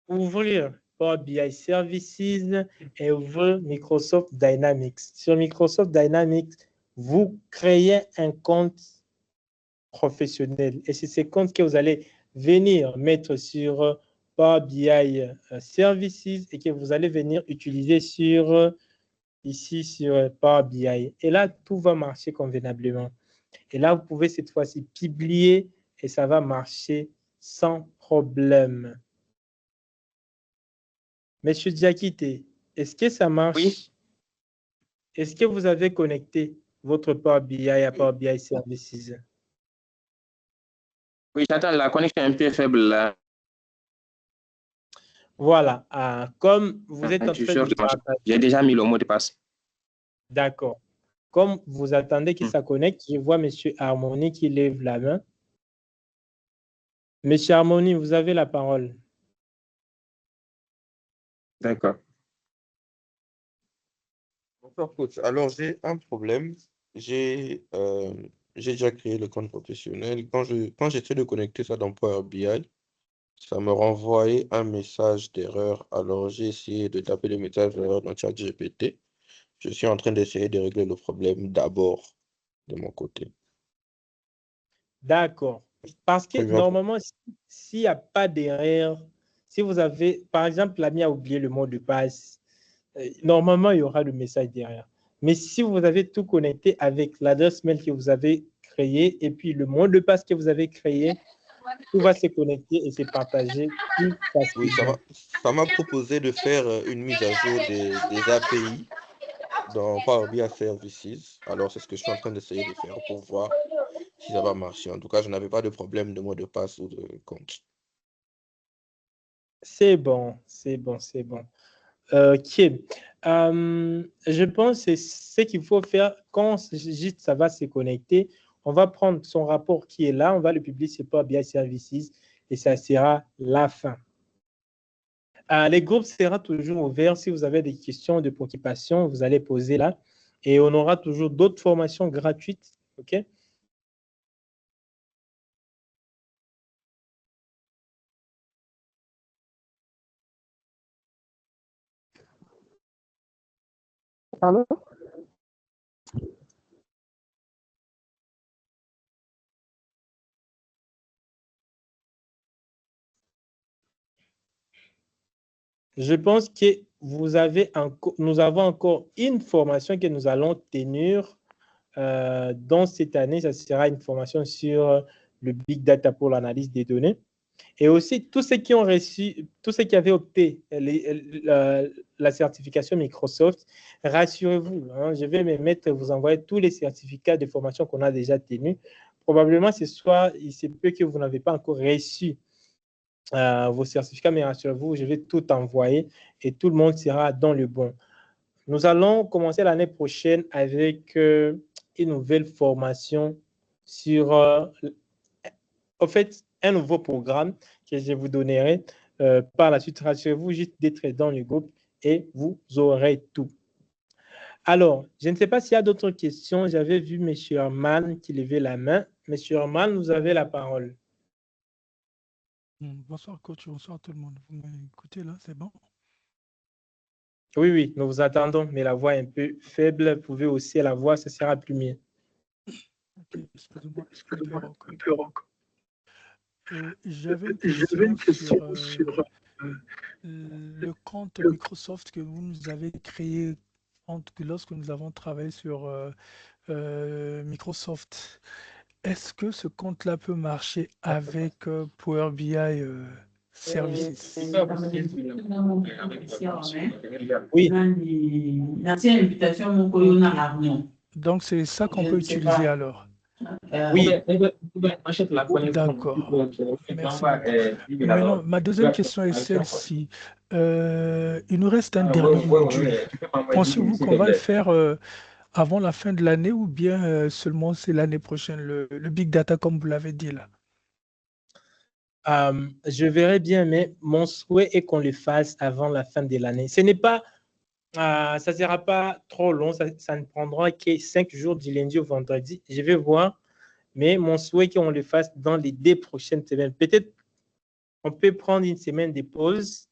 Ouvrir Power BI Services et ouvrir Microsoft Dynamics. Sur Microsoft Dynamics, vous créez un compte professionnel. Et c'est ce compte que vous allez venir mettre sur Power BI Services et que vous allez venir utiliser ici sur Power BI. Et là, tout va marcher convenablement. Et là, vous pouvez cette fois-ci publier et ça va marcher sans problème. Monsieur Diakité, est-ce que ça marche? Oui. Est-ce que vous avez connecté votre Power BI à Power BI Services? Oui, j'attends, la connexion est un peu faible là. Voilà. Comme vous êtes en train de partager. J'ai déjà mis le mot de passe. D'accord. Comme vous attendez qu'il ça connecte, je vois M. Harmonie qui lève la main. M. Harmonie, vous avez la parole. D'accord. Bonsoir, coach. Alors, j'ai un problème. J'ai déjà créé le compte professionnel. Quand j'essaie de connecter ça dans Power BI, ça me renvoyait un message d'erreur. Alors, j'ai essayé de taper le message d'erreur dans ChatGPT. Je suis en train d'essayer de régler le problème d'abord de mon côté. D'accord. Parce que normalement, s'il n'y a pas d'erreur, si vous avez, par exemple, l'ami a oublié le mot de passe, normalement, il y aura le message derrière. Mais si vous avez tout connecté avec l'adresse mail que vous avez créée et puis le mot de passe que vous avez créé, tout va se connecter et se partager plus facilement. Oui, ça m'a proposé de faire une mise à jour des API dans Power BI Services. Alors, c'est ce que je suis en train d'essayer de faire pour voir si ça va marcher. En tout cas, je n'avais pas de problème de mot de passe ou de compte. C'est bon, c'est bon, c'est bon. Ok. Je pense que c'est ce qu'il faut faire quand juste ça va se connecter. On va prendre son rapport qui est là, on va le publier sur Power BI Services et ça sera la fin. Les groupes seront toujours ouverts. Si vous avez des questions, de préoccupations, vous allez poser là. Et on aura toujours d'autres formations gratuites. OK? Allô? Je pense que nous avons encore une formation que nous allons tenir dans cette année. Ça sera une formation sur le Big Data pour l'analyse des données. Et aussi, tous ceux qui ont reçu, tous ceux qui avaient opté la certification Microsoft, rassurez-vous, hein, je vais me mettre, vous envoyer tous les certificats de formation qu'on a déjà tenus. Probablement, ce soir, il se peut que vous n'avez pas encore reçu vos certificats, mais rassurez-vous, je vais tout envoyer et tout le monde sera dans le bon. Nous allons commencer l'année prochaine avec une nouvelle formation sur, en fait, un nouveau programme que je vous donnerai par la suite. Rassurez-vous juste d'être dans le groupe et vous aurez tout. Alors, je ne sais pas s'il y a d'autres questions. J'avais vu M. Herman qui levait la main. M. Herman, vous avez la parole. Bonsoir, coach. Bonsoir tout le monde. Vous m'écoutez là, c'est bon? Oui, oui, nous vous attendons, mais la voix est un peu faible. Vous pouvez hausser la voix, ça sera plus mieux. Ok, excusez-moi, un peu rock. J'avais une question sur le compte Microsoft que vous nous avez créé lorsque nous avons travaillé sur Microsoft. Est-ce que ce compte-là peut marcher avec Power BI Services? Oui. Donc, c'est ça qu'on peut utiliser alors? Oui. D'accord. Merci. Maintenant, ma deuxième question est celle-ci. Il nous reste un dernier module. Pensez-vous qu'on va le faire avant la fin de l'année ou bien seulement c'est l'année prochaine, le big data comme vous l'avez dit là? Je verrai bien, mais mon souhait est qu'on le fasse avant la fin de l'année. Ça ne sera pas trop long, ça ne prendra que 5 jours du lundi au vendredi. Je vais voir, mais mon souhait est qu'on le fasse dans les 2 prochaines semaines. Peut-être on peut prendre une semaine de pause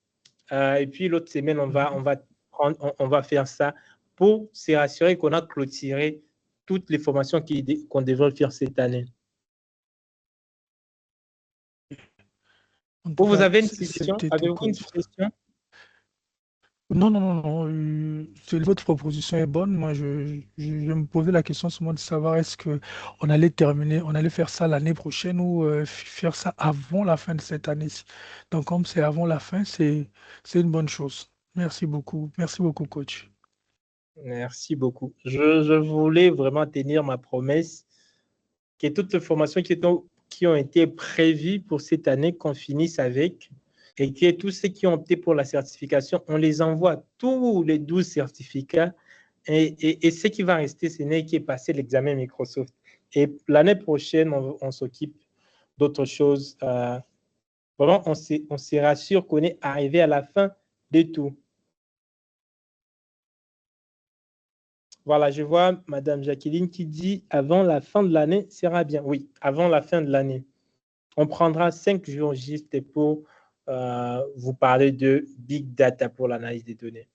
et puis l'autre semaine, on va faire ça pour se rassurer qu'on a clôturé toutes les formations qu'on devrait faire cette année. En tout Vous cas, avez une question? c'était tout, Avez-vous une coach. question? Non, non, non, non. Votre proposition est bonne. Moi, je me posais la question seulement de savoir est-ce que on allait terminer, on allait faire ça l'année prochaine ou faire ça avant la fin de cette année-ci. Donc, comme c'est avant la fin, c'est une bonne chose. Merci beaucoup. Merci beaucoup, coach. Merci beaucoup. Je voulais vraiment tenir ma promesse que toutes les formations qui ont été prévues pour cette année, qu'on finisse avec, et que tous ceux qui ont opté pour la certification, on les envoie tous les 12 certificats, et ce qui va rester, ce n'est que passer l'examen Microsoft. Et l'année prochaine, on s'occupe d'autres choses. Vraiment, on se rassure qu'on est arrivé à la fin de tout. Voilà, je vois Madame Jacqueline qui dit avant la fin de l'année sera bien. Oui, avant la fin de l'année. On prendra 5 jours juste pour vous parler de Big Data pour l'analyse des données.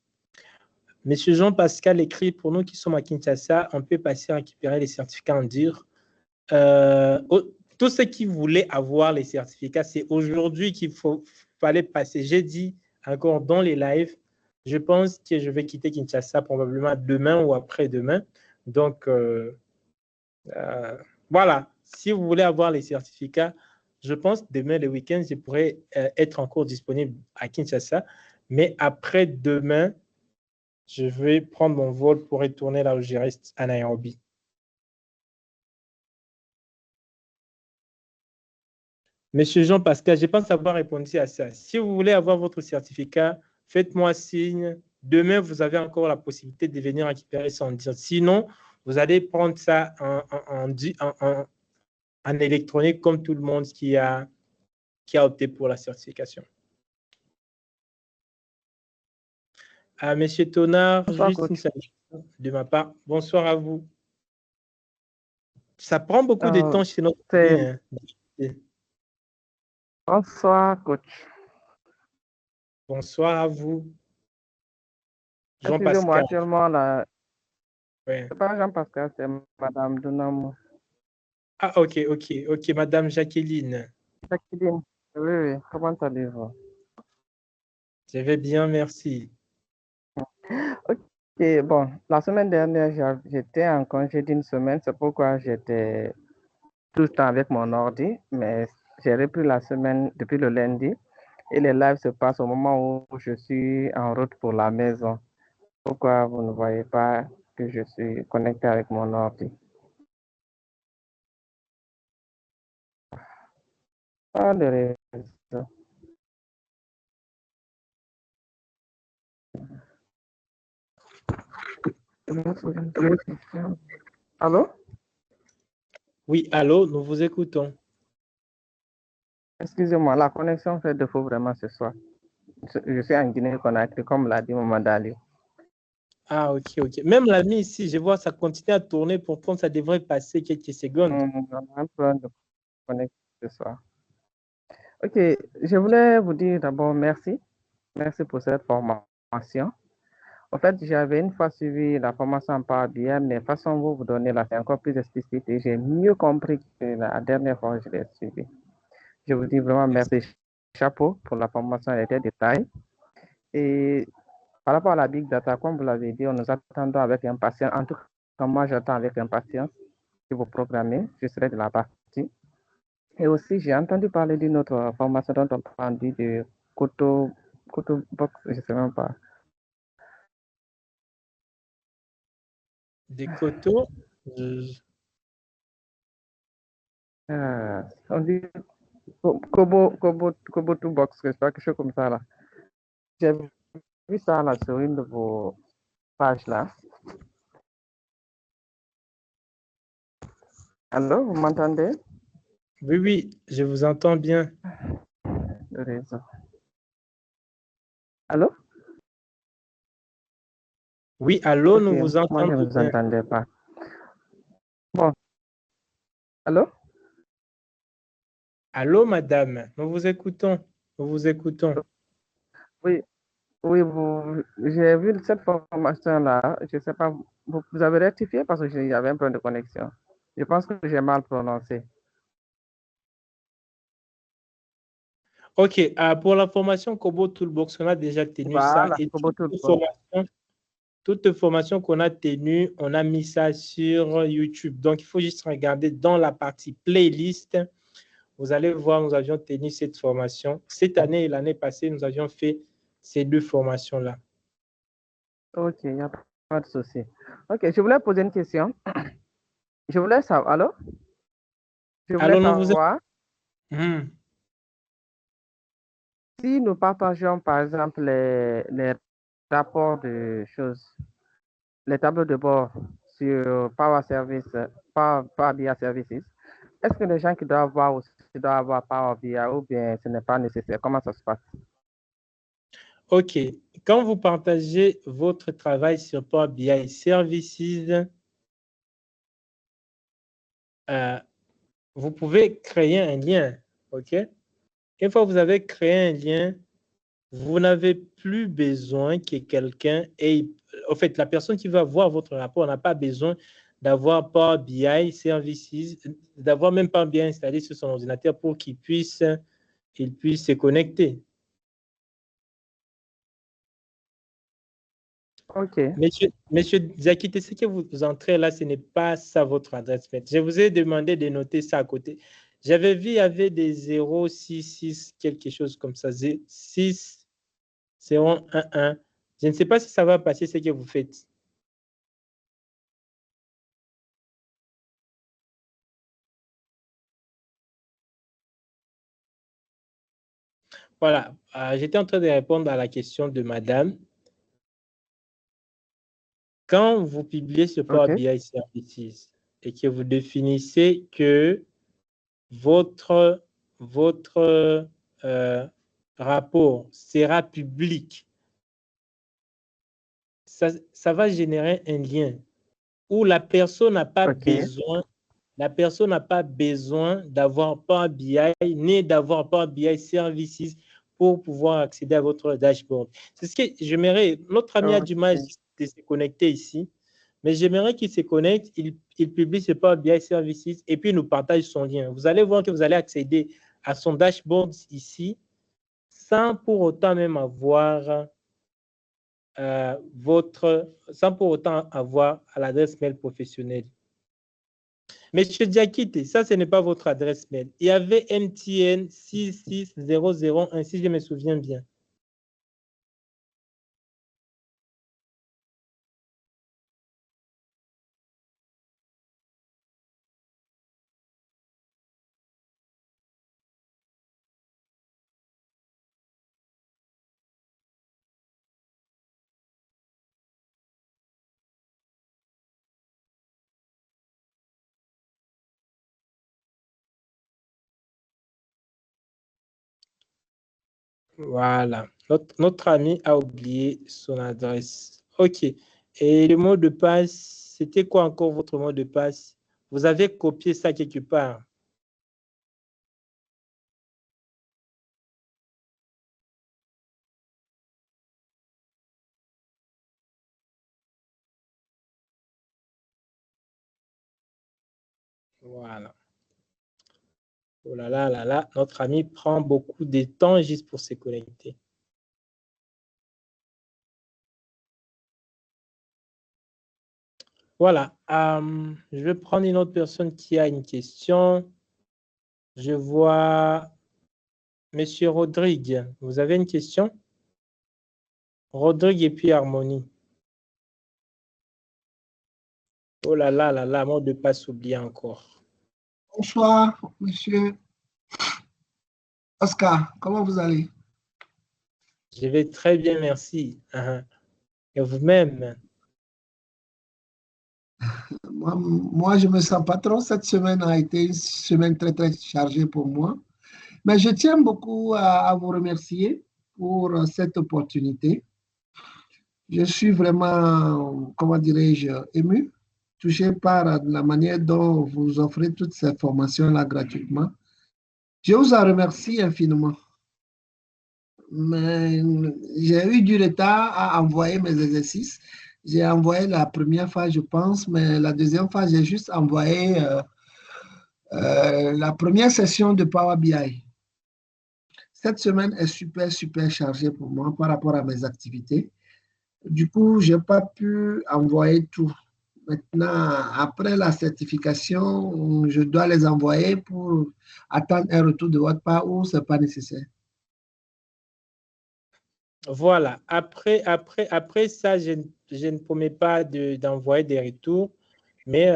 Monsieur Jean-Pascal écrit pour nous qui sommes à Kinshasa, on peut passer à récupérer les certificats en dur. Tous ceux qui voulaient avoir les certificats, c'est aujourd'hui qu'il fallait passer. J'ai dit encore dans les lives, je pense que je vais quitter Kinshasa probablement demain ou après-demain. Donc, voilà, si vous voulez avoir les certificats, je pense demain, le week-end, je pourrais être encore disponible à Kinshasa. Mais après-demain, je vais prendre mon vol pour retourner là où je reste à Nairobi. Monsieur Jean-Pascal, je pense avoir répondu à ça. Si vous voulez avoir votre certificat, faites-moi signe. Demain, vous avez encore la possibilité de venir récupérer sans dire. Sinon, vous allez prendre ça en électronique comme tout le monde qui a opté pour la certification. Monsieur Tonard, Bonsoir, juste une coach. salutation de ma part. Bonsoir à vous. Ça prend beaucoup de temps chez notre c'est- ami. Bonsoir, coach. Bonsoir à vous. Excusez-moi, Jean-Pascal. actuellement, là, Ouais. c'est pas Jean-Pascal, c'est Madame Dunamo. Ah, ok, Madame Jacqueline. Jacqueline. Oui, oui, comment allez-vous? Je vais bien, merci. Ok, bon, la semaine dernière, j'étais en congé d'une semaine, c'est pourquoi j'étais tout le temps avec mon ordi, mais j'ai repris la semaine depuis le lundi et les lives se passent au moment où je suis en route pour la maison. Pourquoi vous ne voyez pas que je suis connecté avec mon ordi? Pas de raison. Allô? Oui, allô, nous vous écoutons. Excusez-moi, la connexion fait défaut vraiment ce soir. Je suis en Guinée-Conakry, comme l'a dit Maman Dali. Ah, ok. Même la nuit ici, je vois ça continue à tourner, pourtant ça devrait passer quelques secondes. On a un problème de connexion ce soir. Ok, je voulais vous dire d'abord merci. Merci pour cette formation. En fait, j'avais une fois suivi la formation en Power BI, mais la façon dont vous donnez là, c'est encore plus explicite et j'ai mieux compris que la dernière fois que je l'ai suivi. Je vous dis vraiment merci. Chapeau pour la formation et les détails. Et par rapport à la Big Data, comme vous l'avez dit, on nous attendons avec impatience. En tout cas, moi, j'attends avec impatience que vous programmez. Je serai de la partie. Et aussi, j'ai entendu parler d'une autre formation dont on parle de Koto Box, je ne sais même pas. Des coteaux. On dit Kobotu Box, je sais pas, quelque chose comme ça là. J'ai vu ça là sur une de vos pages là. Allô, vous m'entendez? Oui, oui, je vous entends bien. Le réseau. Allô? Oui, allô, Ok, nous vous moi je ne entendons vous bien. entendais pas. Bon, allô? Allô, madame, nous vous écoutons. Nous vous écoutons. Oui, oui, j'ai vu cette formation-là. Je ne sais pas, vous avez rectifié parce qu'il y avait un problème de connexion. Je pense que j'ai mal prononcé. OK, pour la formation Kobo Toolbox, on a déjà tenu ça. Voilà, Et Kobo Toolbox. toute formation qu'on a tenue, on a mis ça sur YouTube. Donc, il faut juste regarder dans la partie playlist. Vous allez voir, nous avions tenu cette formation. Cette année et l'année passée, nous avions fait ces deux formations-là. Ok, il n'y a pas de souci. Ok, je voulais poser une question. Je voulais savoir, allô? Je voulais Alors, nous vous... savoir Hmm. si nous partageons, par exemple, les rapports de choses, les tableaux de bord sur Power Service, Power BI Services, est-ce que les gens qui doivent voir aussi doivent avoir Power BI ou bien ce n'est pas nécessaire? Comment ça se passe? OK. Quand vous partagez votre travail sur Power BI Services, vous pouvez créer un lien. OK? Une fois que vous avez créé un lien, vous n'avez plus besoin que quelqu'un ait... En fait, la personne qui va voir votre rapport n'a pas besoin d'avoir Power BI Services, d'avoir même Power BI installé sur son ordinateur pour qu'il puisse se connecter. OK. Monsieur Diakité, ce que vous entrez là, ce n'est pas ça votre adresse mail. Je vous ai demandé de noter ça à côté. J'avais vu, il y avait des 066, quelque chose comme ça, 6, 011. Je ne sais pas si ça va passer ce que vous faites. Voilà, j'étais en train de répondre à la question de madame. Quand vous publiez ce Power BI Services et que vous définissez que votre rapport sera public, ça va générer un lien où la personne n'a pas besoin, d'avoir Power BI ni d'avoir Power BI Services pour pouvoir accéder à votre dashboard. C'est ce que j'aimerais. Notre ami a du mal de se connecter ici, mais j'aimerais qu'il se connecte, il publie ce Power BI Services et puis il nous partage son lien. Vous allez voir que vous allez accéder à son dashboard ici sans pour autant même avoir sans pour autant avoir à l'adresse mail professionnelle. Monsieur Diakité, ça, ce n'est pas votre adresse mail. Il y avait MTN 66001, si je me souviens bien. Voilà. Notre ami a oublié son adresse. OK. Et le mot de passe, c'était quoi encore votre mot de passe? Vous avez copié ça quelque part. Voilà. Oh là là là là, notre ami prend beaucoup de temps juste pour se connecter. Voilà. Je vais prendre une autre personne qui a une question. Je vois Monsieur Rodrigue. Vous avez une question? Rodrigue et puis Harmonie. Oh là là là là, mot de passe oublié encore. Bonsoir, monsieur Oscar. Comment vous allez? Je vais très bien, merci. Et vous-même? moi, je ne me sens pas trop. Cette semaine a été une semaine très, très chargée pour moi. Mais je tiens beaucoup à vous remercier pour cette opportunité. Je suis vraiment, comment dirais-je, ému, touché par la manière dont vous offrez toutes ces formations-là gratuitement. Je vous en remercie infiniment. Mais j'ai eu du retard à envoyer mes exercices. J'ai envoyé la première fois, je pense, mais la deuxième fois, j'ai juste envoyé la première session de Power BI. Cette semaine est super, super chargée pour moi par rapport à mes activités. Du coup, je n'ai pas pu envoyer tout. Maintenant, après la certification, je dois les envoyer pour attendre un retour de votre part ou ce n'est pas nécessaire. Voilà. Après ça, je ne promets pas d'envoyer des retours, mais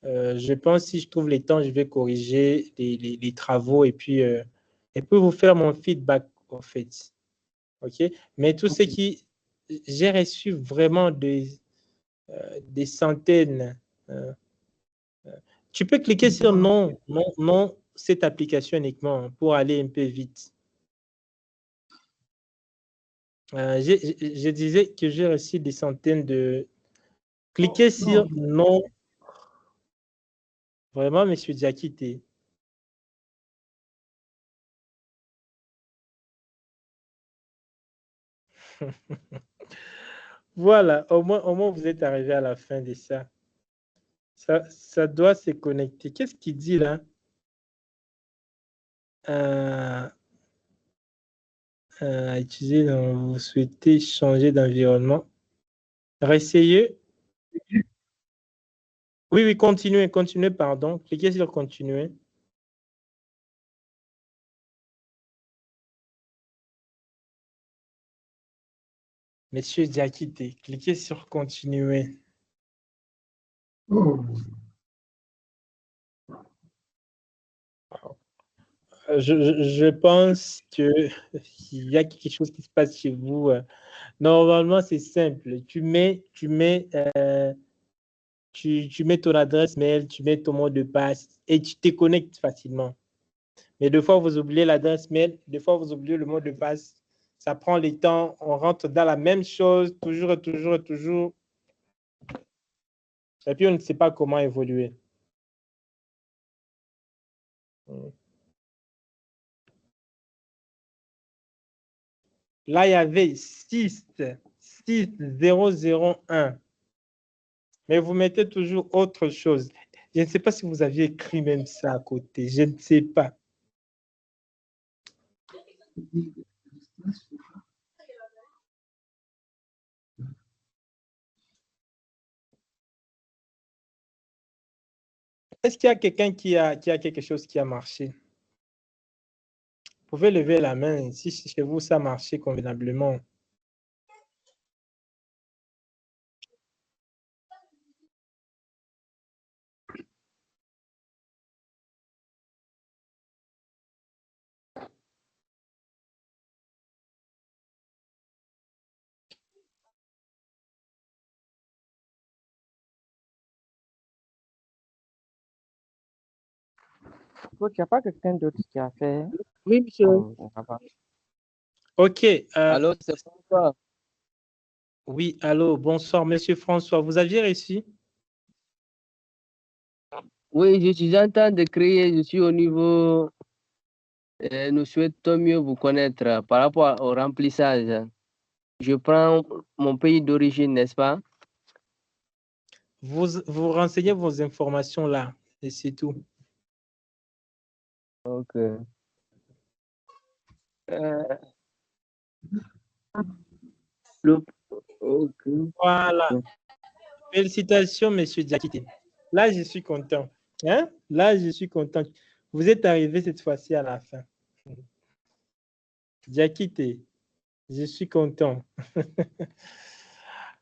je pense que si je trouve les temps, je vais corriger les travaux et puis vous faire mon feedback, en fait. OK? Mais tout ce qui... J'ai reçu vraiment des centaines. Tu peux cliquer sur non, cette application uniquement pour aller un peu vite. Je disais que j'ai reçu des centaines de... Cliquez sur non. Vraiment, monsieur Diakité. Voilà, au moins vous êtes arrivé à la fin de ça. Ça doit se connecter. Qu'est-ce qu'il dit là? Utiliser dans, vous souhaitez changer d'environnement. Réessayez. Oui, continuez, pardon. Cliquez sur continuer. Monsieur Diakité, cliquez sur continuer. Oh. Je pense qu'il y a quelque chose qui se passe chez vous. Normalement, c'est simple. Tu mets ton adresse mail, tu mets ton mot de passe et tu te connectes facilement. Mais des fois, vous oubliez l'adresse mail, des fois, vous oubliez le mot de passe. Ça prend le temps, on rentre dans la même chose, toujours. Et puis, on ne sait pas comment évoluer. Là, il y avait 6001. Mais vous mettez toujours autre chose. Je ne sais pas si vous aviez écrit même ça à côté. Je ne sais pas. Est-ce qu'il y a quelqu'un qui a quelque chose qui a marché? Vous pouvez lever la main si chez vous ça a marché convenablement. Donc, il n'y a pas quelqu'un d'autre qui a fait. Oui, monsieur. OK. Allô, c'est François. Oui, allô, bonsoir, monsieur François. Vous aviez réussi? Oui, je suis en train de créer, je suis au niveau, nous souhaitons mieux vous connaître par rapport au remplissage. Je prends mon pays d'origine, n'est-ce pas? Vous renseignez vos informations là, et c'est tout. Ok. Ok. Voilà. Félicitations, monsieur Diakité. Là, je suis content. Hein? Là, je suis content. Vous êtes arrivé cette fois-ci à la fin. Diakité, je suis content.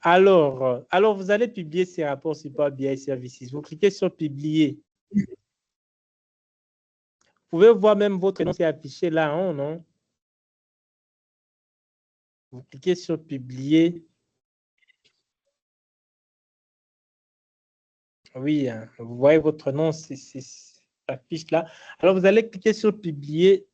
Alors, vous allez publier ces rapports sur Power BI Services. Vous cliquez sur publier. Vous pouvez voir même votre nom qui est affiché là, hein, non? Vous cliquez sur publier. Oui, hein, vous voyez votre nom, s'affiche là. Alors, vous allez cliquer sur publier.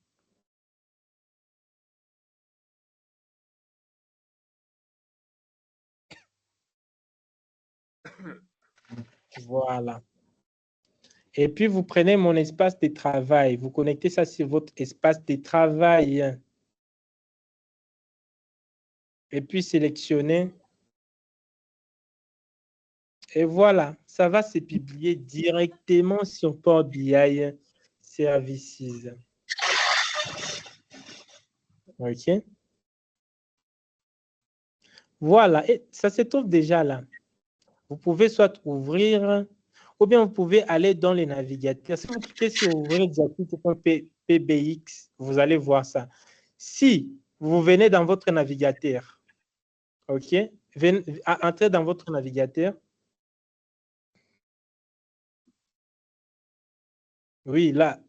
Voilà. Et puis, vous prenez mon espace de travail. Vous connectez ça sur votre espace de travail. Et puis, sélectionnez. Et voilà, ça va se publier directement sur Power BI Services. OK. Voilà, et ça se trouve déjà là. Vous pouvez soit ouvrir, ou bien vous pouvez aller dans les navigateurs. Si vous cliquez sur ouvrir PBX, vous allez voir ça. Si vous venez dans votre navigateur, OK, entrez dans votre navigateur. Oui, là,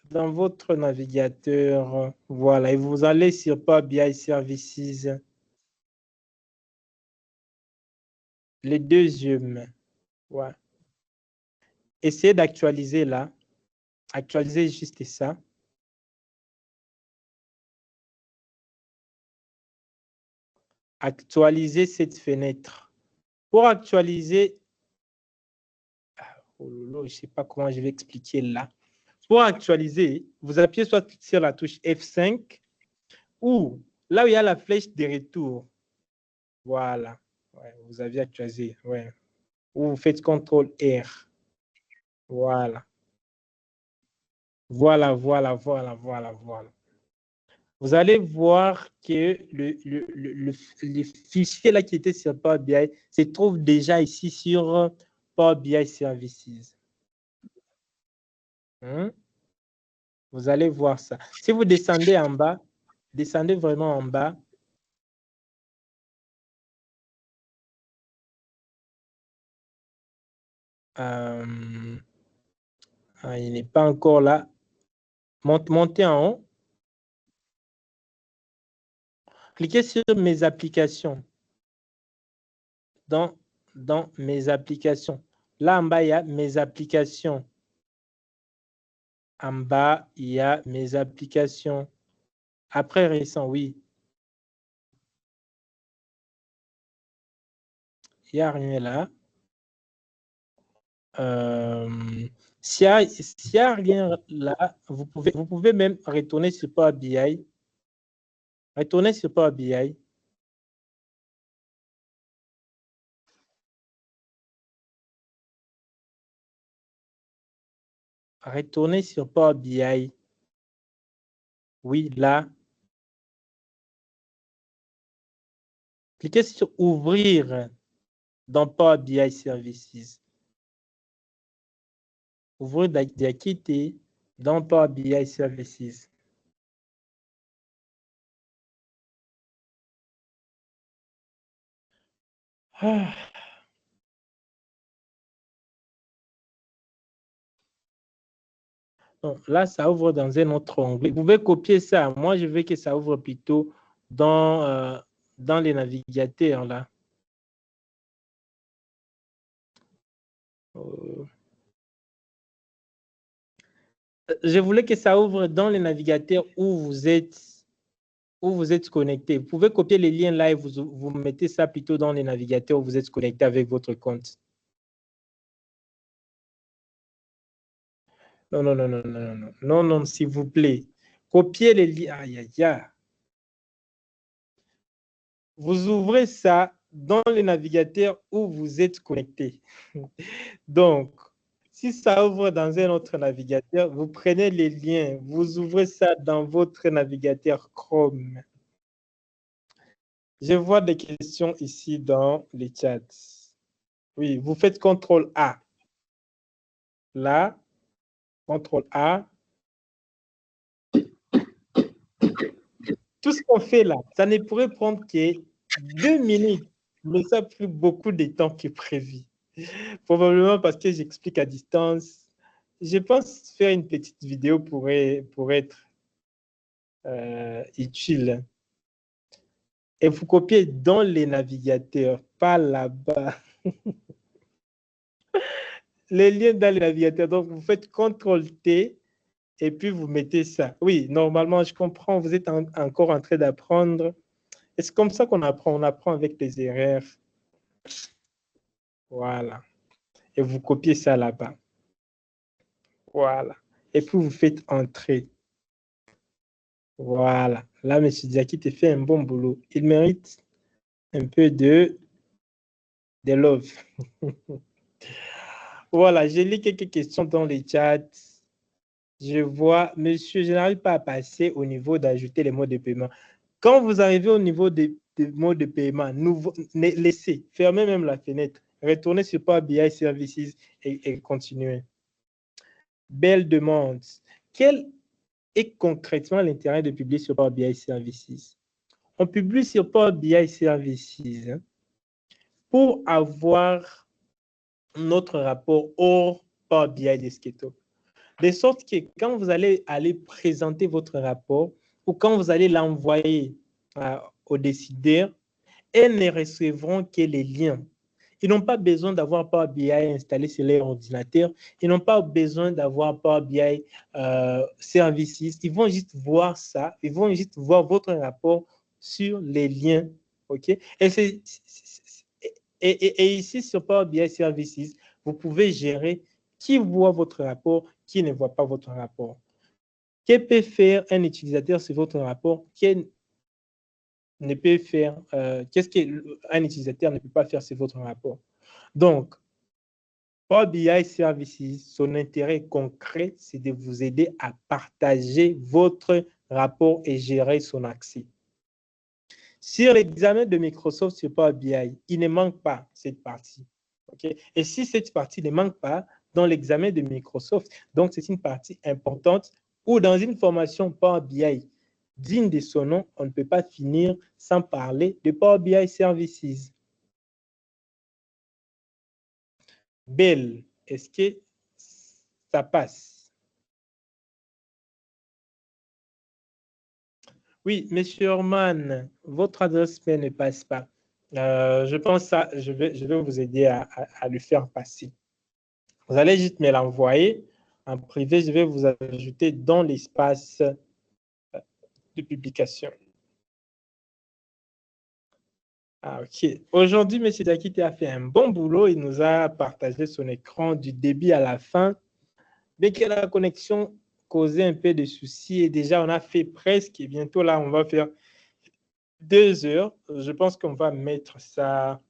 dans votre navigateur, voilà, et vous allez sur Power BI Services. Les deuxièmes. Ouais. Essayez d'actualiser là. Actualiser juste ça. Actualiser cette fenêtre. Pour actualiser, oh là là, je ne sais pas comment je vais expliquer là. Pour actualiser, vous appuyez soit sur la touche F5 ou là où il y a la flèche de retour. Voilà. Ouais, vous avez actualisé. Ouais. Ou vous faites CTRL-R. Voilà. Voilà. Vous allez voir que le fichier là qui était sur Power BI se trouve déjà ici sur Power BI Services. Vous allez voir ça. Si vous descendez en bas, descendez vraiment en bas. Il n'est pas encore là. Montez en haut. Cliquez sur mes applications. Dans mes applications. Là en bas, il y a mes applications. En bas, il y a mes applications. Après récent, oui. Il n'y a rien là. S'il n'y a rien là, vous pouvez même retourner sur Power BI. Retournez sur Power BI. Retournez sur Power BI. Oui, là. Cliquez sur Ouvrir dans Power BI Services. Ouvrir d'activité dans Power BI Services. Donc, là, ça ouvre dans un autre onglet. Vous pouvez copier ça. Moi, je veux que ça ouvre plutôt dans les navigateurs, là. Je voulais que ça ouvre dans les navigateurs où vous êtes connecté. Vous pouvez copier les liens là et vous mettez ça plutôt dans les navigateurs où vous êtes connecté avec votre compte. Non, s'il vous plaît. Copiez les liens. Aïe, aïe, aïe. Vous ouvrez ça dans les navigateurs où vous êtes connecté. Donc, si ça ouvre dans un autre navigateur, vous prenez les liens, vous ouvrez ça dans votre navigateur Chrome. Je vois des questions ici dans les chats. Oui, vous faites CTRL-A. Là, CTRL-A. Tout ce qu'on fait là, ça ne pourrait prendre que 2 minutes, mais ça a pris beaucoup de temps que prévu. Probablement parce que j'explique à distance. Je pense faire une petite vidéo pourrait être utile. Et vous copiez dans les navigateurs, pas là-bas. les liens dans le navigateur. Donc, vous faites CTRL-T et puis vous mettez ça. Oui, normalement, je comprends, vous êtes encore en train d'apprendre. Et c'est comme ça qu'on apprend. On apprend avec les erreurs. Voilà. Et vous copiez ça là-bas. Voilà. Et puis, vous faites entrer. Voilà. Là, M. Diaki te fait un bon boulot. Il mérite un peu de love. Voilà, j'ai lu quelques questions dans les chats. Je vois, monsieur, je n'arrive pas à passer au niveau d'ajouter les mots de paiement. Quand vous arrivez au niveau des mots de paiement, laissez, fermez même la fenêtre, retournez sur Power BI Services et continuez. Belle demande. Quel est concrètement l'intérêt de publier sur Power BI Services? On publie sur Power BI Services pour avoir notre rapport hors Power BI Desktop. De sorte que quand vous allez présenter votre rapport ou quand vous allez l'envoyer aux décideurs, elles ne recevront que les liens. Ils n'ont pas besoin d'avoir Power BI installé sur leur ordinateur. Ils n'ont pas besoin d'avoir Power BI Services. Ils vont juste voir ça. Ils vont juste voir votre rapport sur les liens. OK? Et ici, sur Power BI Services, vous pouvez gérer qui voit votre rapport, qui ne voit pas votre rapport. Que peut faire un utilisateur sur votre rapport? Qui ne peut faire, qu'est-ce qu'un utilisateur ne peut pas faire sur votre rapport? Donc, Power BI Services, son intérêt concret, c'est de vous aider à partager votre rapport et gérer son accès. Sur l'examen de Microsoft sur Power BI, il ne manque pas cette partie. Okay? Et si cette partie ne manque pas dans l'examen de Microsoft, donc c'est une partie importante où dans une formation Power BI digne de son nom, on ne peut pas finir sans parler de Power BI Services. Belle, est-ce que ça passe? Oui, monsieur Orman, votre adresse mail ne passe pas. Je pense que je vais vous aider à le faire passer. Vous allez juste me l'envoyer en privé. Je vais vous ajouter dans l'espace de publication. Ah, OK. Aujourd'hui, M. Diakité a fait un bon boulot. Il nous a partagé son écran du début à la fin. Dès que la connexion causait un peu de soucis, et déjà, on a fait presque, et bientôt là, on va faire 2 heures. Je pense qu'on va mettre ça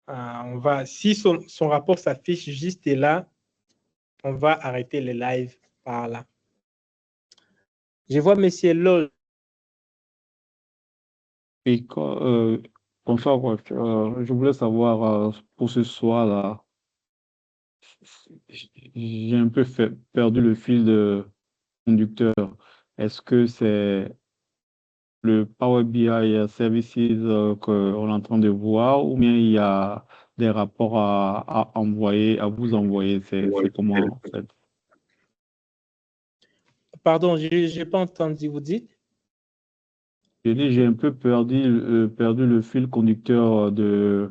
on va, si son rapport s'affiche juste là, on va arrêter le live par là. Je vois M. Lol. Et bonsoir, je voulais savoir pour ce soir-là, j'ai un peu perdu le fil de conducteur. Est-ce que c'est le Power BI Services qu'on est en train de voir ou bien il y a des rapports à envoyer, à vous envoyer? C'est comment en fait? Pardon, je n'ai pas entendu, vous dites? J'ai un peu perdu le fil conducteur de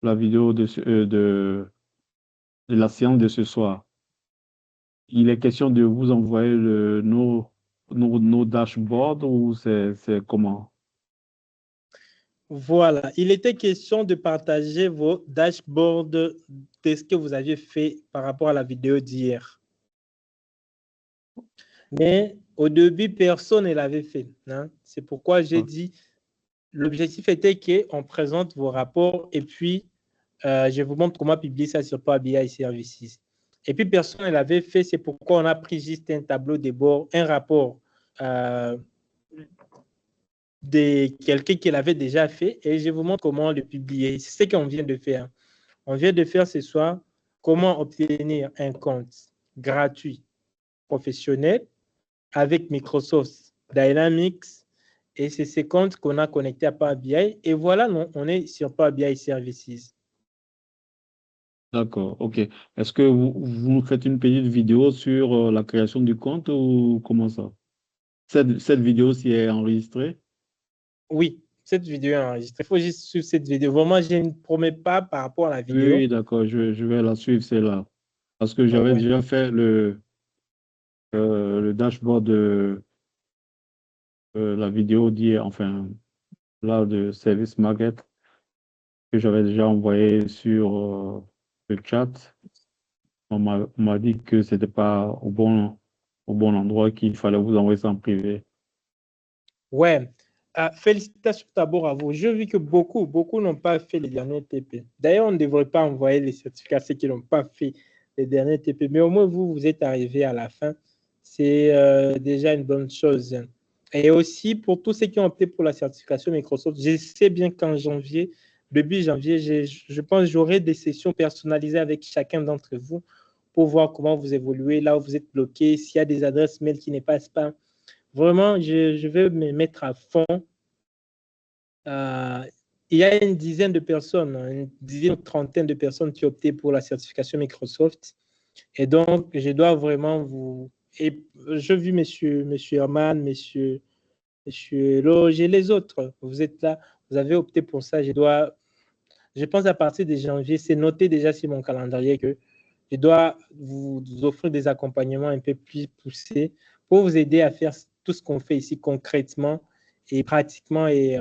la vidéo de la séance de ce soir. Il est question de vous envoyer nos dashboards ou c'est comment? Voilà, il était question de partager vos dashboards de ce que vous aviez fait par rapport à la vidéo d'hier. Mais au début, personne ne l'avait fait. Hein? C'est pourquoi j'ai dit, l'objectif était qu'on présente vos rapports et puis je vous montre comment publier ça sur Power BI Services. Et puis personne ne l'avait fait, c'est pourquoi on a pris juste un tableau de bord, un rapport de quelqu'un qui l'avait déjà fait et je vous montre comment le publier. C'est ce qu'on vient de faire. On vient de faire ce soir comment obtenir un compte gratuit professionnel avec Microsoft Dynamics et c'est ces comptes qu'on a connectés à Power BI et voilà, on est sur Power BI Services. D'accord, ok. Est-ce que vous faites une petite vidéo sur la création du compte ou comment ça? Cette vidéo, si elle est enregistrée? Oui, cette vidéo est enregistrée. Il faut juste suivre cette vidéo. Vraiment, je ne promets pas par rapport à la vidéo. Oui, d'accord, je vais la suivre, celle-là. Parce que j'avais Ouais. déjà fait le dashboard de la vidéo d'hier, enfin, là, de Service Market, que j'avais déjà envoyé sur le chat. On m'a dit que ce n'était pas au bon endroit, qu'il fallait vous envoyer ça en privé. Ouais. Félicitations d'abord à vous. Je vis que beaucoup n'ont pas fait les derniers TP. D'ailleurs, on ne devrait pas envoyer les certificats à ceux qui n'ont pas fait les derniers TP. Mais au moins, vous êtes arrivé à la fin. C'est déjà une bonne chose. Et aussi, pour tous ceux qui ont opté pour la certification Microsoft, je sais bien qu'en janvier, début janvier, je pense que j'aurai des sessions personnalisées avec chacun d'entre vous pour voir comment vous évoluez, là où vous êtes bloqué, s'il y a des adresses mail qui ne passent pas. Vraiment, je vais me mettre à fond. Il y a une dizaine de personnes, une dizaine ou trentaine de personnes qui ont opté pour la certification Microsoft. Et donc, je dois vraiment vous... Et je vis monsieur Herman, monsieur Loge et les autres. Vous êtes là, vous avez opté pour ça. Je pense à partir de janvier, c'est noté déjà sur mon calendrier que je dois vous offrir des accompagnements un peu plus poussés pour vous aider à faire tout ce qu'on fait ici concrètement et pratiquement. Et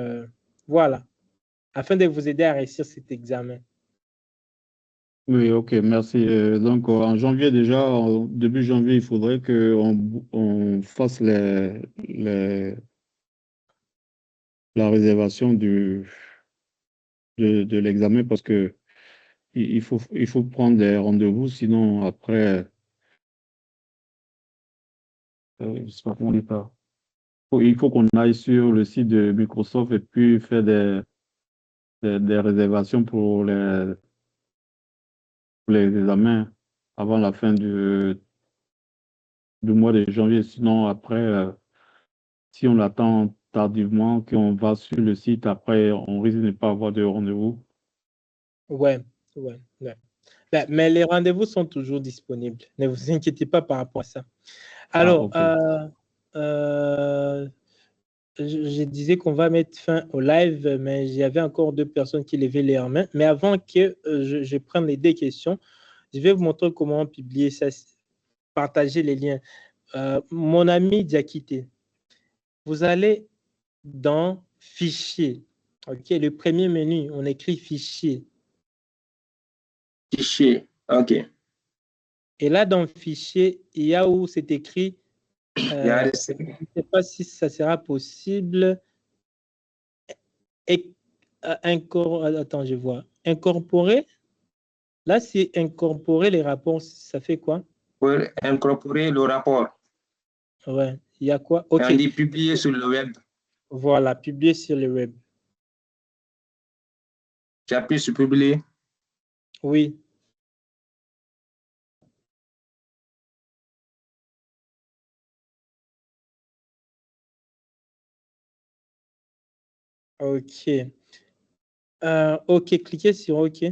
voilà, afin de vous aider à réussir cet examen. Oui, ok, merci. Donc, en janvier déjà, début janvier, il faudrait qu'on fasse la réservation de l'examen parce que il faut prendre des rendez-vous, sinon après, je sais pas comment on dit ça. Il faut qu'on aille sur le site de Microsoft et puis faire des réservations pour les examens avant la fin du mois de janvier. Sinon, après, si on attend tardivement, qu'on va sur le site, après, on risque de ne pas avoir de rendez-vous. Ouais. Ben, mais les rendez-vous sont toujours disponibles. Ne vous inquiétez pas par rapport à ça. Alors, ok. je disais qu'on va mettre fin au live, mais il y avait encore 2 personnes qui levaient leurs mains. Mais avant que je prenne les 2 questions, je vais vous montrer comment publier ça, partager les liens. Mon ami Diakité, vous allez dans Fichier. OK, le premier menu, on écrit Fichier. Fichier, OK. Et là, dans Fichier, il y a où c'est écrit, je ne sais pas si ça sera possible. Attends, je vois. Incorporer. Là, c'est incorporer les rapports. Ça fait quoi? Pour incorporer le rapport. Ouais. Il y a quoi? OK. On dit publier sur le web. Voilà, publier sur le web. J'appuie sur publier. Oui. OK. OK, cliquez sur OK.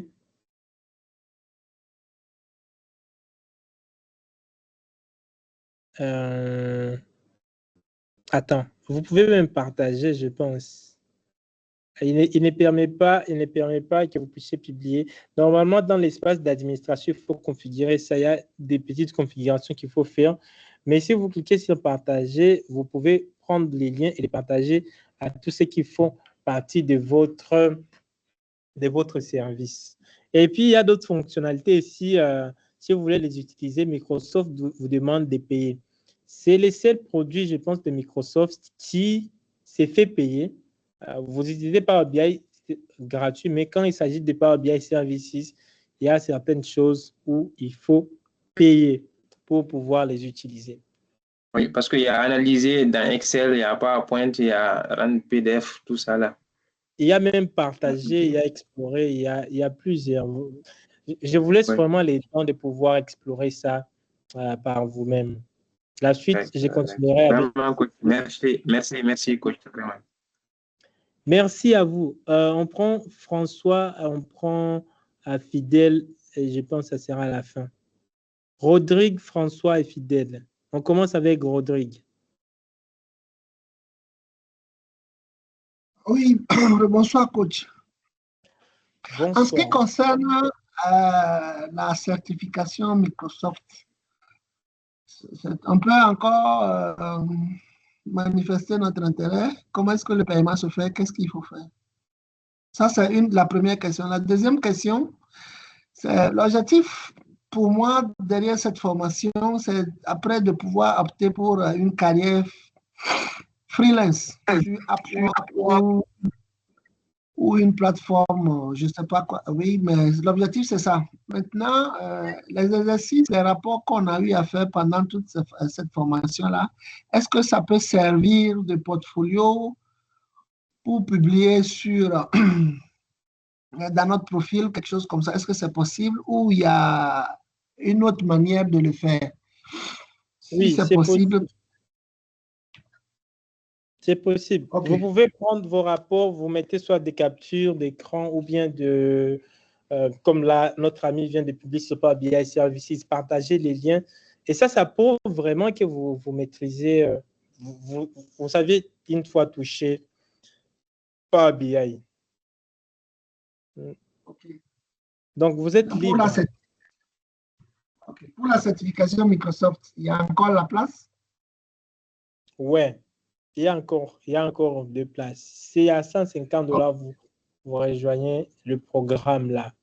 Attends, vous pouvez même partager, je pense. Il ne permet pas que vous puissiez publier. Normalement, dans l'espace d'administration, il faut configurer ça. Il y a des petites configurations qu'il faut faire. Mais si vous cliquez sur partager, vous pouvez prendre les liens et les partager à tous ceux qui font partie de votre service. Et puis, il y a d'autres fonctionnalités. Si vous voulez les utiliser, Microsoft vous demande de payer. C'est le seul produit, je pense, de Microsoft qui s'est fait payer. Vous utilisez Power BI gratuit, mais quand il s'agit de Power BI Services, il y a certaines choses où il faut payer pour pouvoir les utiliser. Oui, parce qu'il y a analysé dans Excel, il y a PowerPoint, il y a rendre PDF, tout ça là. Il y a même partagé, il y a exploré, il y a plusieurs. Je vous laisse vraiment les temps de pouvoir explorer ça par vous-même. La suite, je continuerai avec... Vraiment, coach. Merci, coach. Vraiment. Merci à vous. On prend François, on prend Fidèle, et je pense que ça sera à la fin. Rodrigue, François et Fidèle. On commence avec Rodrigue. Oui, bonsoir, coach. En ce qui Bonsoir. concerne la certification Microsoft, on peut encore manifester notre intérêt. Comment est-ce que le paiement se fait? Qu'est-ce qu'il faut faire? Ça, c'est la première question. La deuxième question, c'est l'objectif pour moi derrière cette formation, c'est après de pouvoir opter pour une carrière freelance sur Upwork ou une plateforme, je ne sais pas quoi. Oui, mais l'objectif, c'est ça. Maintenant, les exercices, les rapports qu'on a eu à faire pendant toute cette formation-là, est-ce que ça peut servir de portfolio pour publier sur, dans notre profil, quelque chose comme ça? Est-ce que c'est possible ou il y a une autre manière de le faire? Si Oui, c'est c'est possible. possible. C'est possible. Ok. Vous pouvez prendre vos rapports, vous mettez soit des captures d'écran ou bien de, comme là, notre ami vient de publier sur Power BI Services, partager les liens. Et ça prouve vraiment que vous maîtrisez, vous savez, une fois touché Power BI. Okay. Donc, vous êtes libre. Pour la certification Microsoft, il y a encore la place? Ouais. Il y a encore de place. C'est à 150 $, vous rejoignez le programme là.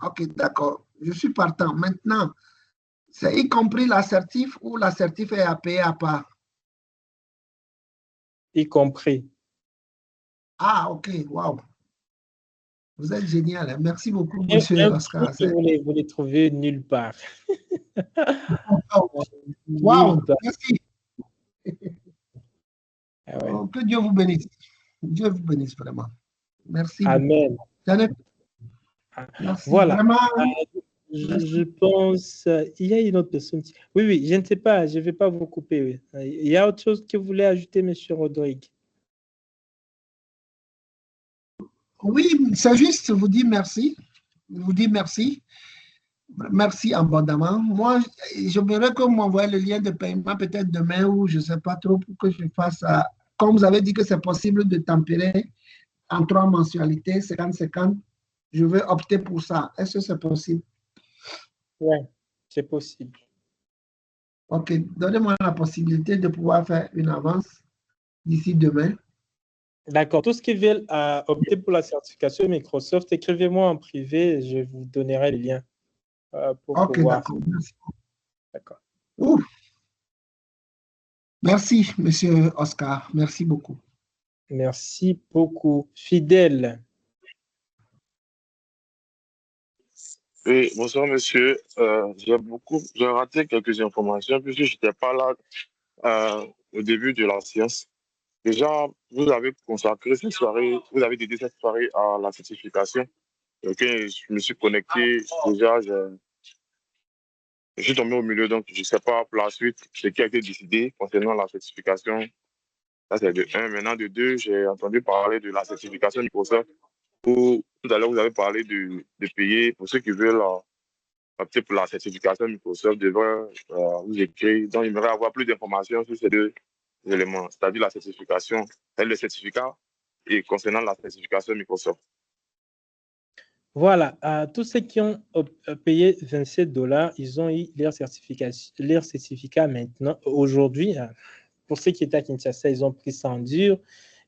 Ok, d'accord. Je suis partant. Maintenant, c'est y compris l'assertif ou l'assertif est à payer à part? Y compris. Ah, ok, waouh. Vous êtes génial. Hein? Merci beaucoup, monsieur Oscar. Vous les trouvez nulle part. Waouh, merci. Ah ouais. Oh, que Dieu vous bénisse. Dieu vous bénisse vraiment. Merci. Amen. Merci. Voilà. Vraiment. Je pense, il y a une autre personne. Oui, je ne sais pas, je ne vais pas vous couper. Oui. Il y a autre chose que vous voulez ajouter, monsieur Rodrigue? Oui, c'est juste vous dire merci. Vous dire merci. Merci abondamment. Moi, j'aimerais que vous m'envoyez le lien de paiement peut-être demain ou je ne sais pas trop pour que je fasse ça. Comme vous avez dit que c'est possible de tempérer en 3 mensualités, 50-50, je vais opter pour ça. Est-ce que c'est possible? Oui, c'est possible. Ok, donnez-moi la possibilité de pouvoir faire une avance d'ici demain. D'accord. Tous ceux qui veulent opter pour la certification Microsoft, écrivez-moi en privé, je vous donnerai le lien pour pouvoir. D'accord. Merci. D'accord. Merci, monsieur Oscar. Merci beaucoup. Merci beaucoup. Fidèle. Oui, bonsoir monsieur. J'ai raté quelques informations puisque je n'étais pas là au début de la séance. Déjà, vous avez consacré cette soirée, vous avez dédié cette soirée à la certification. Ok, je me suis connecté. Déjà, je suis tombé au milieu, donc je ne sais pas pour la suite ce qui a été décidé concernant la certification. Ça, c'est de 1. Maintenant, de 2, j'ai entendu parler de la certification Microsoft. Tout à l'heure, vous avez parlé de payer pour ceux qui veulent opter pour la certification Microsoft, devraient vous écrire. Donc, j'aimerais avoir plus d'informations sur ces 2 éléments, c'est-à-dire la certification et le certificat et concernant la certification Microsoft. Voilà, tous ceux qui ont payé 27 $, ils ont eu leur certificat maintenant, aujourd'hui. Pour ceux qui étaient à Kinshasa, ils ont pris ça en dur.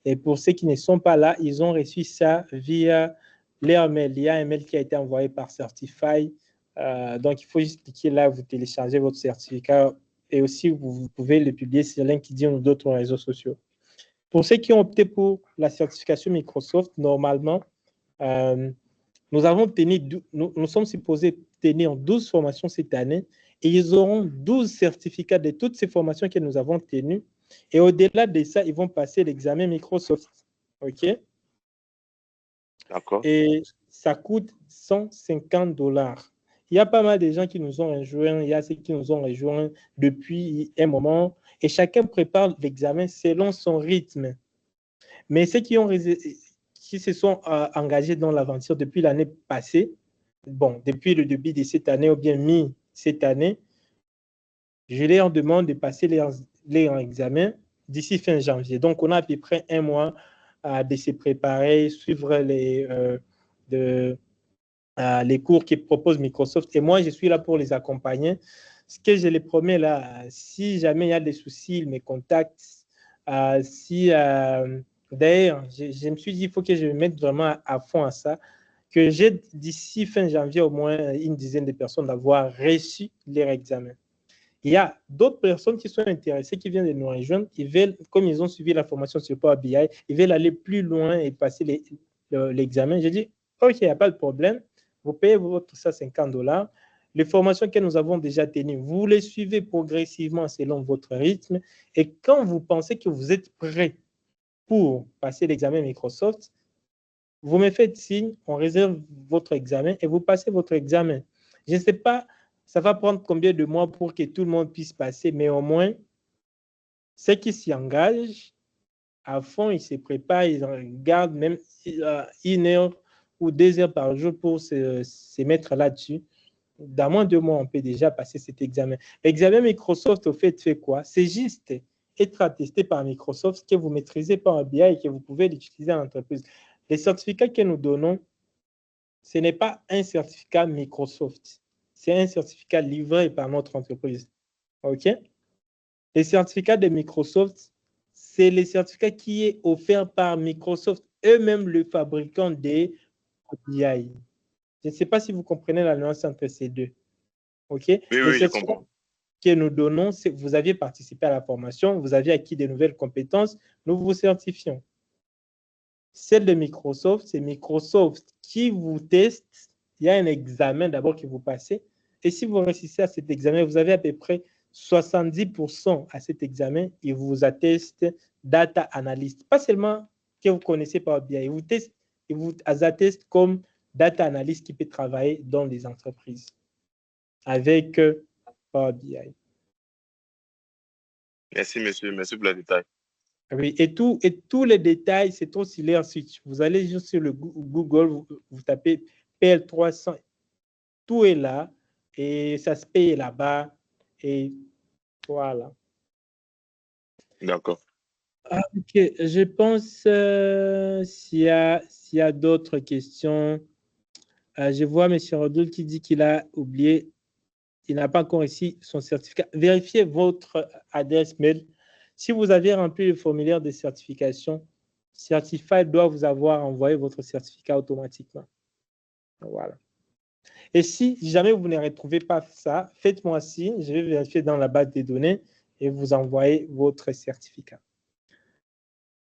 Et pour ceux qui ne sont pas là, ils ont reçu ça via leur mail. Il y a un mail qui a été envoyé par Certify. Donc, il faut juste cliquer là, vous téléchargez votre certificat et aussi vous pouvez le publier sur LinkedIn ou d'autres réseaux sociaux. Pour ceux qui ont opté pour la certification Microsoft, normalement, nous sommes supposés tenir 12 formations cette année et ils auront 12 certificats de toutes ces formations que nous avons tenues. Et au-delà de ça, ils vont passer l'examen Microsoft. OK? D'accord. Et ça coûte 150 $. Il y a pas mal de gens qui nous ont rejoints, il y a ceux qui nous ont rejoints depuis un moment et chacun prépare l'examen selon son rythme. Mais ceux qui se sont engagés dans l'aventure depuis l'année passée, bon, depuis le début de cette année ou bien mi-cette année, je leur demande de passer leur examen d'ici fin janvier. Donc, on a à peu près un mois de se préparer, suivre les cours que propose Microsoft. Et moi, je suis là pour les accompagner. Ce que je les promets là, si jamais il y a des soucis, ils me contactent. D'ailleurs, je me suis dit, il faut que je me mette vraiment à fond à ça, que j'ai d'ici fin janvier au moins une dizaine de personnes d'avoir reçu leur examen. Il y a d'autres personnes qui sont intéressées, qui viennent de nous rejoindre, qui veulent, comme ils ont suivi la formation sur Power BI, ils veulent aller plus loin et passer l'examen. J'ai dit, OK, il n'y a pas de problème. Vous payez votre $150. Les formations que nous avons déjà tenues, vous les suivez progressivement selon votre rythme. Et quand vous pensez que vous êtes prêt pour passer l'examen Microsoft, vous me faites signe, on réserve votre examen et vous passez votre examen. Je ne sais pas, ça va prendre combien de mois pour que tout le monde puisse passer, mais au moins, ceux qui s'y engagent à fond, ils se préparent, ils gardent même 1 heure ou 2 heures par jour pour se mettre là-dessus. Dans moins de 2 mois, on peut déjà passer cet examen. L'examen Microsoft, au fait quoi? C'est juste être attesté par Microsoft que vous maîtrisez par un BI et que vous pouvez l'utiliser en entreprise. Les certificats que nous donnons, ce n'est pas un certificat Microsoft. C'est un certificat livré par notre entreprise. OK? Les certificats de Microsoft, c'est les certificats qui est offert par Microsoft, eux-mêmes le fabricant des BI. Je ne sais pas si vous comprenez la nuance entre ces deux. OK? Oui, oui, je comprends. Que nous donnons, c'est que vous aviez participé à la formation, vous aviez acquis de nouvelles compétences, nous vous certifions. Celle de Microsoft, c'est Microsoft qui vous teste. Il y a un examen d'abord que vous passez. Et si vous réussissez à cet examen, vous avez à peu près 70% à cet examen, il vous atteste data analyst. Pas seulement que vous connaissez Power BI, il vous atteste comme data analyst qui peut travailler dans les entreprises avec Power BI. Merci, monsieur. Merci pour le détail. Oui, et tous les détails, c'est aussi leur site. Vous allez juste sur le Google, vous tapez PL300, tout est là et ça se paye là-bas et voilà. D'accord. Ok, je pense s'il y a d'autres questions. Je vois M. Rodoul qui dit qu'il a oublié, il n'a pas encore ici son certificat. Vérifiez votre adresse mail. Si vous avez rempli le formulaire de certification, Certify doit vous avoir envoyé votre certificat automatiquement. Voilà. Et si jamais vous ne retrouvez pas ça, faites-moi signe, je vais vérifier dans la base des données et vous envoyer votre certificat.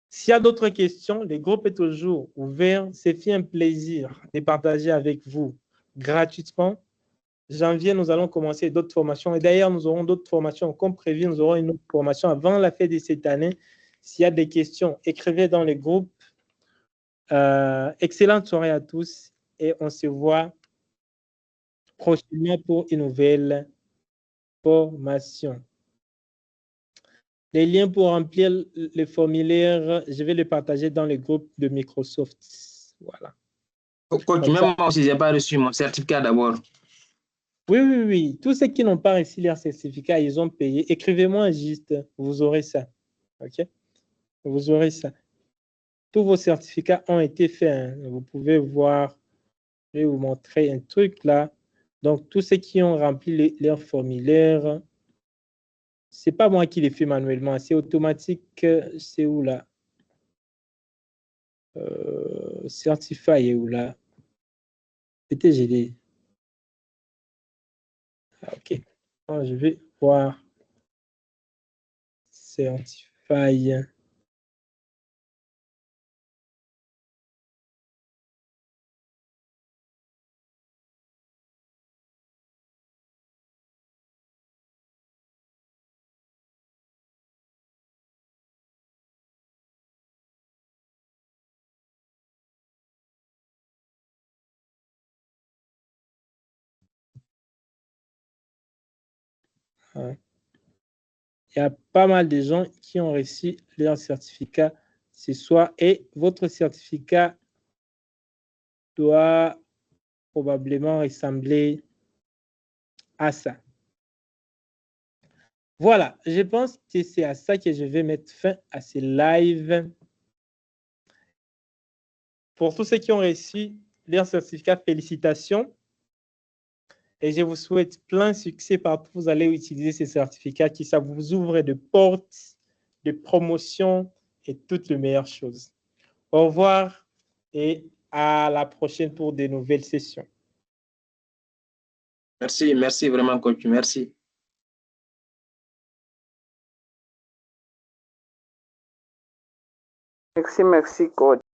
S'il y a d'autres questions, le groupe est toujours ouvert. C'est fait un plaisir de partager avec vous gratuitement. Janvier, nous allons commencer d'autres formations. Et d'ailleurs, nous aurons d'autres formations. Comme prévu, nous aurons une autre formation avant la fin de cette année. S'il y a des questions, écrivez dans le groupe. Excellente soirée à tous et on se voit prochainement pour une nouvelle formation. Les liens pour remplir les formulaires, je vais les partager dans le groupe de Microsoft. Voilà. Coach, même moi aussi, je n'ai pas reçu mon certificat d'abord. Oui. Tous ceux qui n'ont pas reçu leur certificat, ils ont payé. Écrivez-moi juste, vous aurez ça. OK? Vous aurez ça. Tous vos certificats ont été faits. Hein. Vous pouvez voir, je vais vous montrer un truc là. Donc, tous ceux qui ont rempli leur formulaire, ce n'est pas moi qui les fais manuellement, c'est automatique. C'est où là? Certify est où là? Peut-être j'ai des... OK. Alors, je vais voir. Certify. Il y a pas mal de gens qui ont reçu leur certificat ce soir et votre certificat doit probablement ressembler à ça. Voilà, je pense que c'est à ça que je vais mettre fin à ce live. Pour tous ceux qui ont reçu leur certificat, félicitations. Et je vous souhaite plein succès partout où vous allez utiliser ces certificats, qui ça vous ouvre de portes, de promotions et toutes les meilleures choses. Au revoir et à la prochaine pour de nouvelles sessions. Merci vraiment, coach. Merci. Merci, coach.